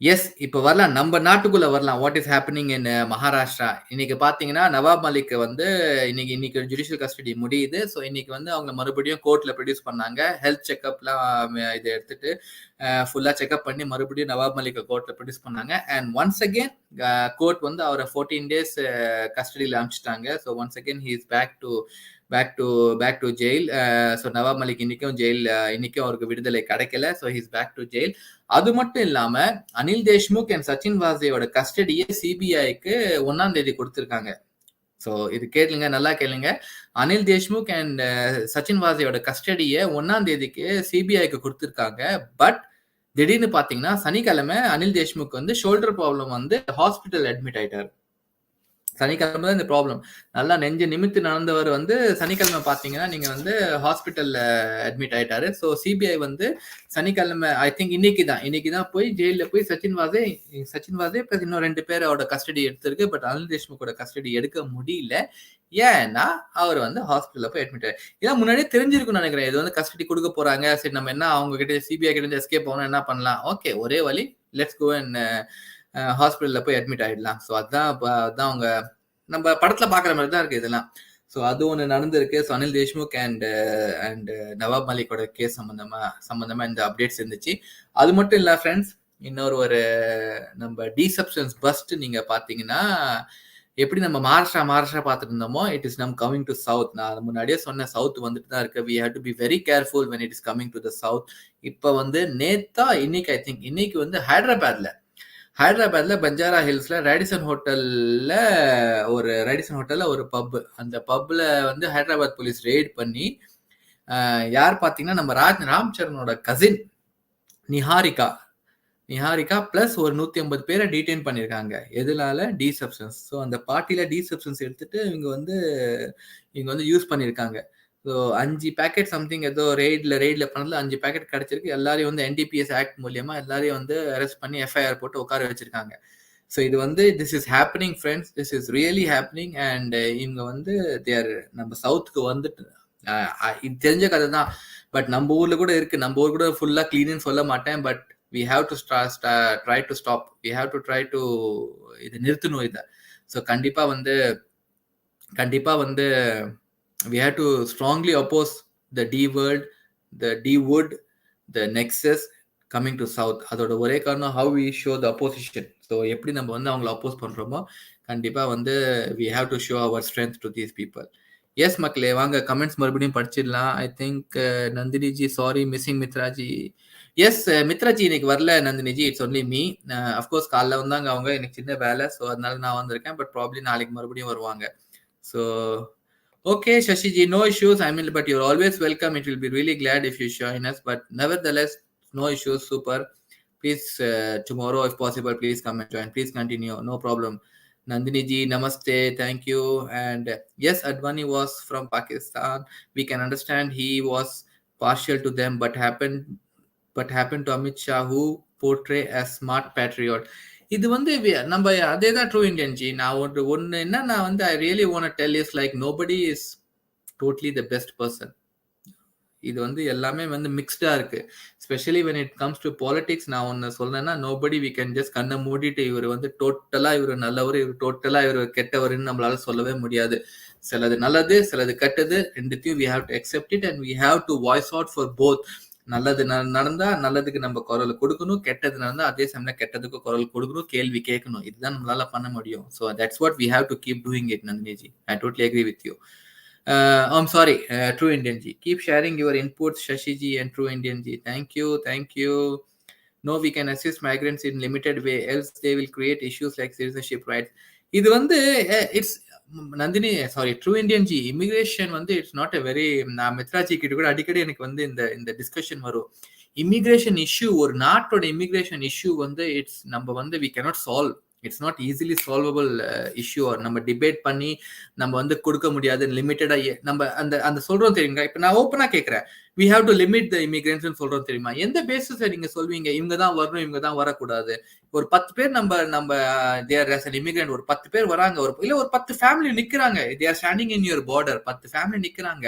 Yes, இப்ப வரலாம், நம்ம நாட்டுக்குள்ள வரலாம். What is happening in Maharashtra? இன்னைக்கு பாத்தீங்கன்னா நவாப் மலிக் வந்து இன்னைக்கு ஜுடிஷியல் கஸ்டடி முடியுது. ஸோ இன்னைக்கு வந்து அவங்க மறுபடியும் கோர்ட்ல ப்ரொடியூஸ் பண்ணாங்க. ஹெல்த் செக்அப்லாம் இதை எடுத்துட்டு ஃபுல்லா செக்அப் பண்ணி மறுபடியும் நவாப் மலிக் கோர்ட்ல ப்ரொடியூஸ் பண்ணாங்க. அண்ட் ஒன்ஸ் அகேன் கோர்ட் வந்து அவரை 14 days கஸ்டடியில் அனுப்பிச்சிட்டாங்க. So once again he is back to jail. So Nawab Malik இன்னைக்கும் அவருக்கு விடுதலை கிடைக்கல. So he is back to jail. அது மட்டும் இல்லாம அனில் தேஷ்முக் அண்ட் சச்சின் வாஜ்பேயோட கஸ்டடியை சிபிஐக்கு 1ஆம் தேதி கொடுத்திருக்காங்க. ஸோ இது கேளுங்க, நல்லா கேளுங்க. அனில் தேஷ்முக் அண்ட் சச்சின் வாஜ்பேயோட கஸ்டடியை 1ஆம் தேதிக்கு சிபிஐக்கு கொடுத்திருக்காங்க. பட் திடீர்னு பாத்தீங்கன்னா சனிக்கிழமை அனில் தேஷ்முக் வந்து ஷோல்டர் ப்ராப்ளம் வந்து ஹாஸ்பிட்டல் அட்மிட் ஆயிட்டாரு. சனிக்கிழமை தான் இந்த ப்ராப்ளம். நல்லா நெஞ்சு நிமிர்த்தி நடந்தவர் வந்து சனிக்கிழமை பார்த்தீங்கன்னா, நீங்க வந்து ஹாஸ்பிட்டல்ல அட்மிட் ஆயிட்டாரு. ஸோ சிபிஐ வந்து சனிக்கிழமை ஐ திங்க் இன்னைக்கு தான் போய் ஜெயில்ல போய் சச்சின் வாசே பிளஸ் இன்னும் 2 பேரோட கஸ்டடி எடுத்திருக்கு. பட் அனில் தேஷ்முக்கோட கஸ்டடி எடுக்க முடியல. ஏன்னா, அவர் வந்து ஹாஸ்பிட்டல்ல போய் அட்மிட் இதான் முன்னாடியே தெரிஞ்சிருக்கும்னு நெனைக்கிறேன். இது வந்து கஸ்டடி குடுக்க போறாங்க. சரி நம்ம என்ன அவங்க கிட்ட சிபிஐ கிட்ட இருந்து எஸ்கேப் ஆகணும் என்ன பண்ணலாம்? ஓகே ஒரே வழி லெட்ஸ் கோ அண்ட் ஹாஸ்பிட்டல்ல போய் அட்மிட் ஆயிடலாம். ஸோ அதான் அவங்க நம்ம படத்துல பாக்குற மாதிரி தான் இருக்கு இதெல்லாம். ஸோ அது ஒன்று நடந்திருக்கு. ஸோ அனில் தேஷ்முக் அண்ட் நவாப் மலிக்கோட கேஸ் சம்பந்தமா இந்த அப்டேட்ஸ் இருந்துச்சு. அது மட்டும் இல்ல ஃப்ரெண்ட்ஸ், இன்னொரு நம்ம டீசப்ஷன்ஸ் பஸ்ட் நீங்க பாத்தீங்கன்னா, எப்படி நம்ம மகாராஷ்டிரா பார்த்துட்டு இருந்தோமோ, இட் இஸ் நம் கமிங் டு சவுத். நான் முன்னாடியே சொன்னேன் சவுத் வந்துட்டு தான் இருக்கு. We have to be very careful when it is coming to the south. இப்ப வந்து இன்னைக்கு ஐ திங்க் இன்னைக்கு வந்து ஹைதராபாத்ல பஞ்சாரா ஹில்ஸ்ல ரேடிசன் ஹோட்டல்ல ஒரு பப். அந்த பப்ல வந்து ஹைதராபாத் போலீஸ் ரெய்ட் பண்ணி யார் பாத்தீங்கன்னா நம்ம ராம் சரணோட கசின் நிஹாரிகா பிளஸ் ஒரு 150 பேரை டீடைன் பண்ணிருக்காங்க. எதனால? டீசப்ஷன்ஸ். ஸோ அந்த பார்ட்டில டீசப்ஷன்ஸ் எடுத்துட்டு இவங்க வந்து யூஸ் பண்ணிருக்காங்க. ஸோ 5 பேக்கெட் சம்திங் ஏதோ ரெய்ட்ல பண்ணதுல 5 பேக்கெட் கிடைச்சிருக்கு. எல்லாரையும் வந்து என்டிபிஎஸ் ஆக்ட் மூலியமா எல்லாரையும் வந்து அரெஸ்ட் பண்ணி எஃப்ஐஆர் போட்டு உட்கார வச்சிருக்காங்க. ஸோ இது வந்து this is happening friends, this is really happening. And இவங்க வந்து நம்ம சவுத்துக்கு வந்துட்டு இது தெரிஞ்ச கதை தான். பட் நம்ம ஊர்ல கூட இருக்கு. நம்ம ஊர் கூட ஃபுல்லா கிளீன்னு சொல்ல மாட்டேன். But we have to try to stop. We have to try to இது நிறுத்தணும் இத. ஸோ கண்டிப்பா வந்து we have to strongly oppose the D word, the D wood, the nexus coming to south. அதோட ஒரே காரணம் how we show the opposition. So எப்படி நம்ம வந்து அவங்களை அப்போஸ் பண்றோமோ கண்டிப்பா வந்து we have to show our strength to these people. Yes மக்களே, வாங்க கமெண்ட்ஸ் மறுபடியும் படிச்சிடலாம். I think Nandiniji sorry missing Mitraji. Yes Mitraji இன்னைக்கு வரல Nandiniji, it's only me. Of course காலைல வந்தாங்க அவங்க, எனக்கு சின்ன வேலை, ஸோ அதனால நான் வந்திருக்கேன். பட் ப்ராப்ளி நாளைக்கு மறுபடியும் வருவாங்க. So okay Sasiji, no issues. I mean but your always welcome. It will be really glad if you join us. But nevertheless no issues, super. Please tomorrow if possible, please come and join. Please continue, no problem. Nandini ji, namaste, thank you. And yes, Advani was from Pakistan. We can understand he was partial to them, but happened to Amit Shah, who portray as smart patriot. இது வந்து நம்ம அதே தான் ட்ரூ இண்டியன் ஜி. நான் ஒன்று என்ன நான் வந்து I really want to tell is like nobody is totally the best person. இது வந்து எல்லாமே வந்து மிக்ஸ்டா இருக்கு. Specially when it comes to politics. நான் ஒன்னு சொல்றேன்னா, நோபடி வி கேன் ஜஸ்ட் கண்ணை மூடிட்டு இவர் வந்து டோட்டலா இவர் நல்லவர், இவர் டோட்டலா இவர் கெட்டவர்னு நம்மளால சொல்லவே முடியாது. சிலது நல்லது, சிலது கெட்டது, ரெண்டுத்தையும் we have to accept it and we have to voice out for both. நல்லது நடந்தா நல்லதுக்கு நம்ம குரல் கொடுக்கணும், கெட்டது நடந்தா அதே சமயம் கெட்டதுக்கு குரல் கொடுக்கணும், கேள்வி கேட்கணும். இதுதான் நம்மளால பண்ண முடியும். So that's what we have to keep doing it Nandiniji. I totally agree with you. I'm sorry, True Indian Ji. Keep sharing your inputs, Shashi Ji and True Indian Ji. Thank you. No, we can assist migrants in limited way, else they will create issues like citizenship rights. இது வந்து it's Nandini sorry true Indian G. Immigration வந்து இட்ஸ் நாட் எ வெரி, நான் மித்ராஜி கிட்ட கூட அடிக்கடி எனக்கு வந்து இந்த டிஸ்கஷன் வரும். இமிகிரேஷன் இஷ்யூ, ஒரு நாட்டோட இமிகிரேஷன் இஷ்யூ வந்து இட்ஸ் நம்ம வந்து we cannot solve. It's not easily solvable issue. நம்ம டிபேட் பண்ணி நம்ம வந்து கொடுக்க முடியாது. லிமிட்டடா நம்ம அந்த சொல்றோம் தெரியுங்க. இப்ப நான் ஓப்பனா கேட்கிறேன், we have to limit the immigrants சொல்றோம் தெரியுமா? எந்த பேசிஸ்ல நீங்க சொல்வீங்க இவங்க தான் வரணும், இவங்க தான் வரக்கூடாது? ஒரு 10 பேர் நம்ம தேர் as an immigrant ஒரு 10 பேர் வராங்க, ஒரு 10 ஃபேமிலி நிக்கிறாங்க, they are standing in your border. 10 family நிக்கிறாங்க.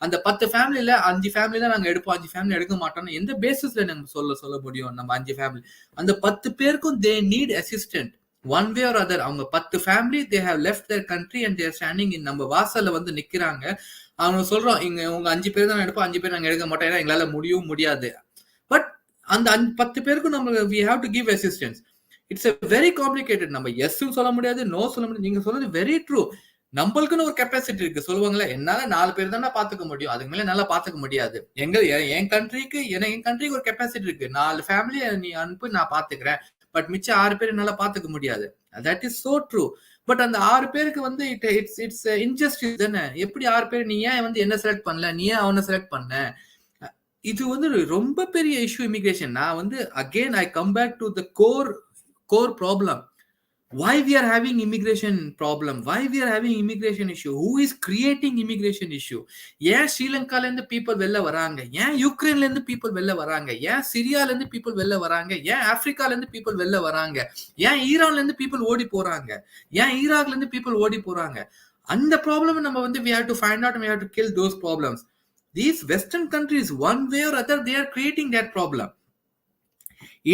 அந்த 10 ஃபேமிலில 5 ஃபேமிலி தான் நாங்க எடுப்போம், 5 ஃபேமிலி எடுக்க மாட்டோம்னு எந்த பேசிஸ்ல நம்ம சொல்ல முடியும்? நம்ம 5 ஃபேமிலி, அந்த 10 பேருக்கும் they need assistance one way or other. அவங்க 10 family they have left their country and they are standing in நம்ம வாசல்ல வந்து நிக்கிறாங்க. அவங்க சொல்றோம் இங்க உங்க 5 பேர் தான் எடுப்போம், 5 பேர் நாங்க எடுக்க மாட்டோம், ஏன்னா எங்களால முடியாது. பட் அந்த 10 பேருக்கும் நம்ம we have to give assistance. It's a very complicated. நம்ம எஸ்ன்னு சொல்ல முடியாது, நோ சொல்ல முடியாது. நீங்க சொல்றது வெரி ட்ரூ. நம்மளுக்குன்னு ஒரு கெப்பாசிட்டி இருக்கு. சொல்லுவாங்களே, என்னால 4 பேர் தானே பாத்துக்க முடியும், அதுக்கு மேல என்னால பாத்துக்க முடியாது. என் கண்ட்ரிக்கு ஒரு கெப்பாசிட்டி இருக்கு. 4 ஃபேமிலி நீ அனுப்பு, நான் பாத்துக்கிறேன். பட் மிச்சம் 6 பேர் என்னால பாத்துக்க முடியாது. That is so true. But அந்த 6 பேருக்கு வந்து இட்ஸ் இன்ஜஸ்டிஸ் தானே. எப்படி 6 பேர் நீ ஏன் வந்து என்ன செலக்ட் பண்ணல, நீ ஏன் அவனை செலக்ட் பண்ண? இது வந்து ரொம்ப பெரிய இஷ்யூ இமிகிரேஷன். நான் வந்து again I come back to the core problem. Why we are having immigration problem? Why we are having immigration issue? Who is creating immigration issue? ஏன் ஸ்ரீலங்கால இருந்து பீப்புள் வெளில வராங்க? ஏன் யுக்ரைன்ல இருந்து பீப்புள் வெளில வராங்க? ஏன் சிரியால இருந்து பீப்புள் வெளில வராங்க? ஏன் ஆப்பிரிக்கால இருந்து பீப்புள் வெளில வராங்க? ஏன் ஈரான்ல இருந்து பீப்புள் ஓடி போறாங்க? ஏன் ஈராக்ல இருந்து பீப்புள் ஓடி போறாங்க? அந்த ப்ராப்ளம் நம்ம வந்து we have to find out and we have to kill those problems. These western countries one way or other they are creating that problem.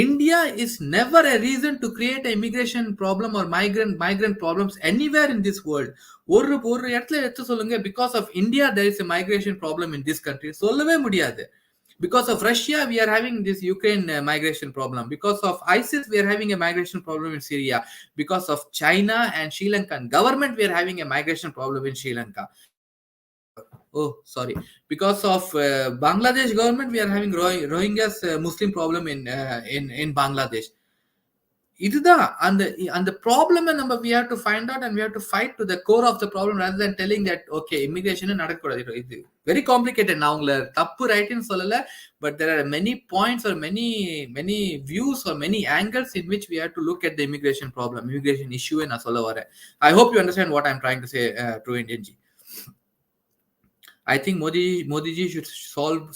India is never a reason to create an immigration problem or migrant problems anywhere in this world. ஒரு ஒரு இடத்துல எடுத்து சொல்லுங்க because of India there is a migration problem in this country. சொல்லவே முடியாது. Because of Russia we are having this Ukraine migration problem. Because of ISIS we are having a migration problem in Syria. Because of China and Sri Lankan government we are having a migration problem in Sri Lanka. Oh, sorry. Because of Bangladesh government, we are having Rohingyas Muslim problem in Bangladesh. இதுதான் அந்த ப்ராப்ளம் நம்ம we have to find out and we have to fight to the core of the problem rather than telling that okay immigration நடக்கக்கூடாது. இது very complicated. நான் உங்களை தப்பு ரைட்னு சொல்லல, but there are many points or many views or many angles in which we have to look at the immigration problem, immigration issue நான் சொல்ல வரேன். I hope you understand what I'm trying to say, True Indian G. I think Modi ji should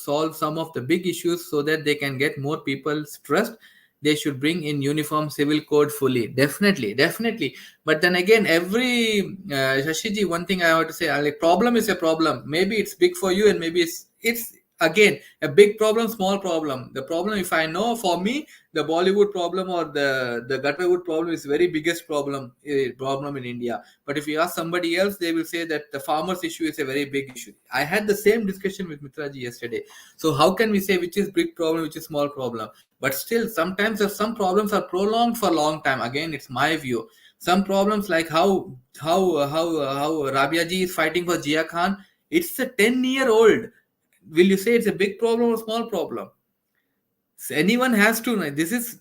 solve some of the big issues so that they can get more people's trust. They should bring in uniform civil code fully. Definitely. But then again, every Shashiji, one thing I have to say, like, problem is a problem. Maybe it's big for you, and maybe it's again a big problem, small problem. The problem, if I know, for me, the Bollywood problem or the Gutterwood problem is very biggest problem in India. But if you ask somebody else, they will say that the farmers issue is a very big issue. I had the same discussion with Mithraji yesterday. So how can we say which is big problem, which is small problem? But still, sometimes some problems are prolonged for a long time. Again, it's my view. Some problems like how Rabia ji is fighting for Jia Khan. It's a 10-year-old. Will you say it's a big problem or small problem? So anyone has to know.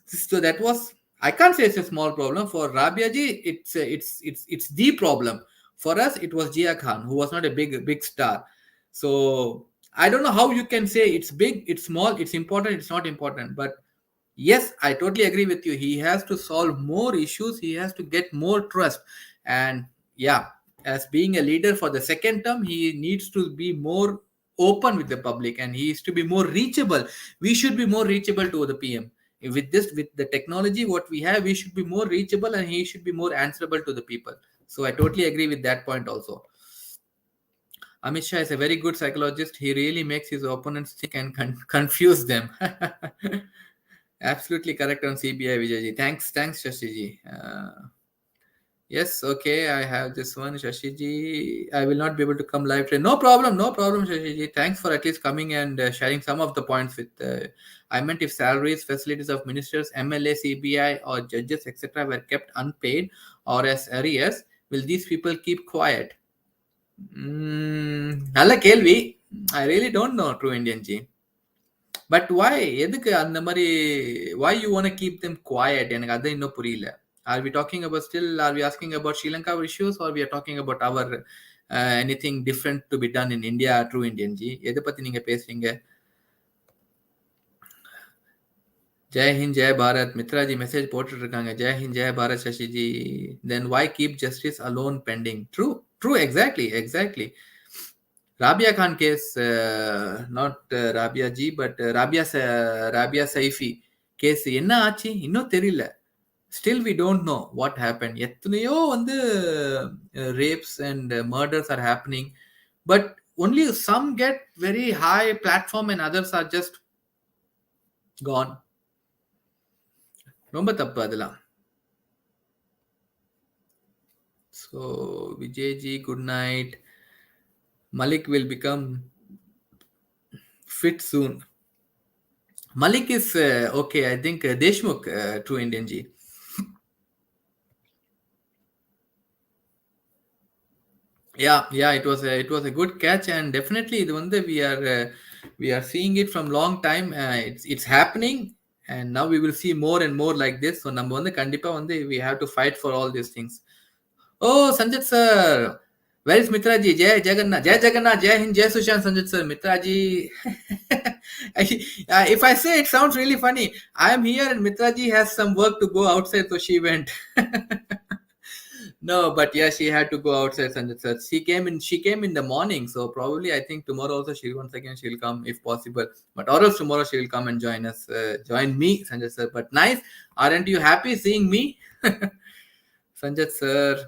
So that was, I can't say it's a small problem. For Rabia ji, it's the problem. For us, it was Jia Khan, who was not a big star. So I don't know how you can say it's big, it's small, it's important, it's not important. But yes, I totally agree with you. He has to solve more issues. He has to get more trust. And yeah, as being a leader for the second term, he needs to be more open with the public and he is to be more reachable. We should be more reachable to the PM. With the technology, what we have, we should be more reachable and he should be more answerable to the people. So I totally agree with that point also. Amit Shah is a very good psychologist. He really makes his opponents think and confuse them. Absolutely correct on CBI, Vijayji. Thanks, Shashiji. Yes, okay, I have this one, Shashiji. I will not be able to come live today. No problem, Shashiji. Thanks for at least coming and sharing some of the points with. I meant if salaries, facilities of ministers, MLA, CBI, or judges, etc., were kept unpaid or as arrears, will these people keep quiet? நல்ல கேள்வி. I really don't know, True Indian G. But வாய் எதுக்கு அந்த மாதிரி why you want to keep them quiet? எனக்கு அது இன்னும் புரியல. Are we talking about still, are we asking about Sri Lanka issues or we are talking about our anything different to be done in India? True Indian G, எதை பத்தி நீங்க பேசுறீங்க? ஜெய் ஹிந்த் ஜெய் பாரத். மித்ராஜி மெசேஜ் போட்டுட்டு இருக்காங்க. ஜெய் ஹிந்த் ஜெய் Bharat சசிஜி. Then why keep justice alone pending? True, exactly. Rabia Khan case, not Rabia ji, but Rabia Saifi case என்ன ஆச்சு இன்னும் தெரியல. Still we don't know what happened. எத்தனையோ வந்து rapes and murders are happening, but only some get very high platform and others are just gone. ரொம்ப தப்பு அதெல்லாம். So Vijay ji, good night. Malik will become fit soon. Malik is okay. I think Deshmukh, True Indian G. Yeah, it was a good catch and definitely இது வந்து we are seeing it from long time. It's happening and now we will see more and more like this. So நம்ம வந்து கண்டிப்பா வந்து we have to fight for all these things. Oh, Sanjit sir. Where is Mitraji? Jai Jagannath. Jai Jagannath. Jai Hind. Jai Sushant Sanjit sir. Mitraji. If I say it sounds really funny. I am here and Mitraji has some work to go outside, so she went. No, but yeah, she had to go outside, Sanjit sir. She came in the morning, so probably I think tomorrow also she'll come if possible. But or else tomorrow she will come and join us, join me, Sanjit sir. But nice, aren't you happy seeing me, Sanjit sir?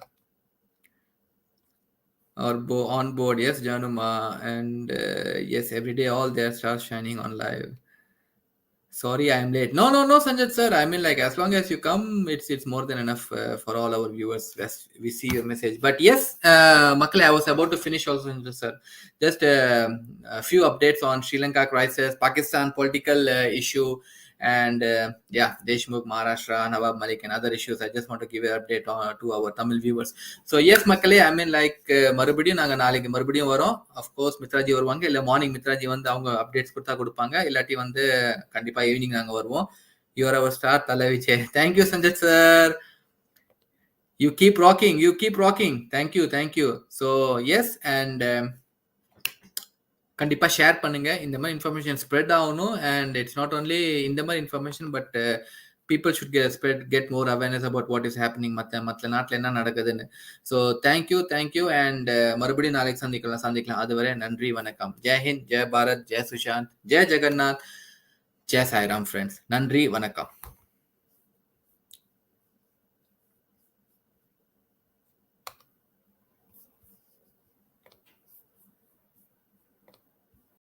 Or on board, yes, Januma, and yes, every day all their stars shining on live. Sorry, I'm late. No, no, no, Sanjay sir. I mean, like, as long as you come, it's more than enough for all our viewers. As we see your message. But yes, Makale, I was about to finish also, Sanjay sir. Just a few updates on Sri Lanka crisis, Pakistan political issue, and yeah, Deshmukh, Maharashtra, Nawab Malik, and other issues. I just want to give an update on to our Tamil viewers. So yes, Makale, I mean, like, மறுபடியும் நாங்க நாளைக்கு மறுபடியும் வரோம். அஃப்கோர்ஸ் மித்ராஜி வருவாங்க, இல்ல மார்னிங் மித்ராஜி வந்து அவங்க அப்டேட்ஸ் கொடுத்தா கொடுப்பாங்க, இல்லாட்டி வந்து கண்டிப்பா ஈவினிங் நாங்க வருவோம். You are our star Thalai Vijay. Thank you Sanjath sir. You keep rocking, you keep rocking. Thank you. So yes, and கண்டிப்பா ஷேர் பண்ணுங்க. இந்த மாதிரி இன்ஃபர்மேஷன் ஸ்ப்ரெட் ஆகணும். அண்ட் இட்ஸ் நாட் ஓன்லி இந்த மாதிரி information, but people should get more awareness about what is happening மற்ற நாட்டில் என்ன நடக்குதுன்னு. ஸோ தேங்க்யூ அண்ட் மறுபடியும் நாளைக்கு சந்திக்கலாம். அதுவரை நன்றி, வணக்கம். ஜெய் ஹிந்த், ஜெய் பாரத், ஜெய் சுஷாந்த், ஜெய் ஜெகநாத், ஜெய் சாய்ராம் ஃப்ரெண்ட்ஸ். நன்றி, வணக்கம்.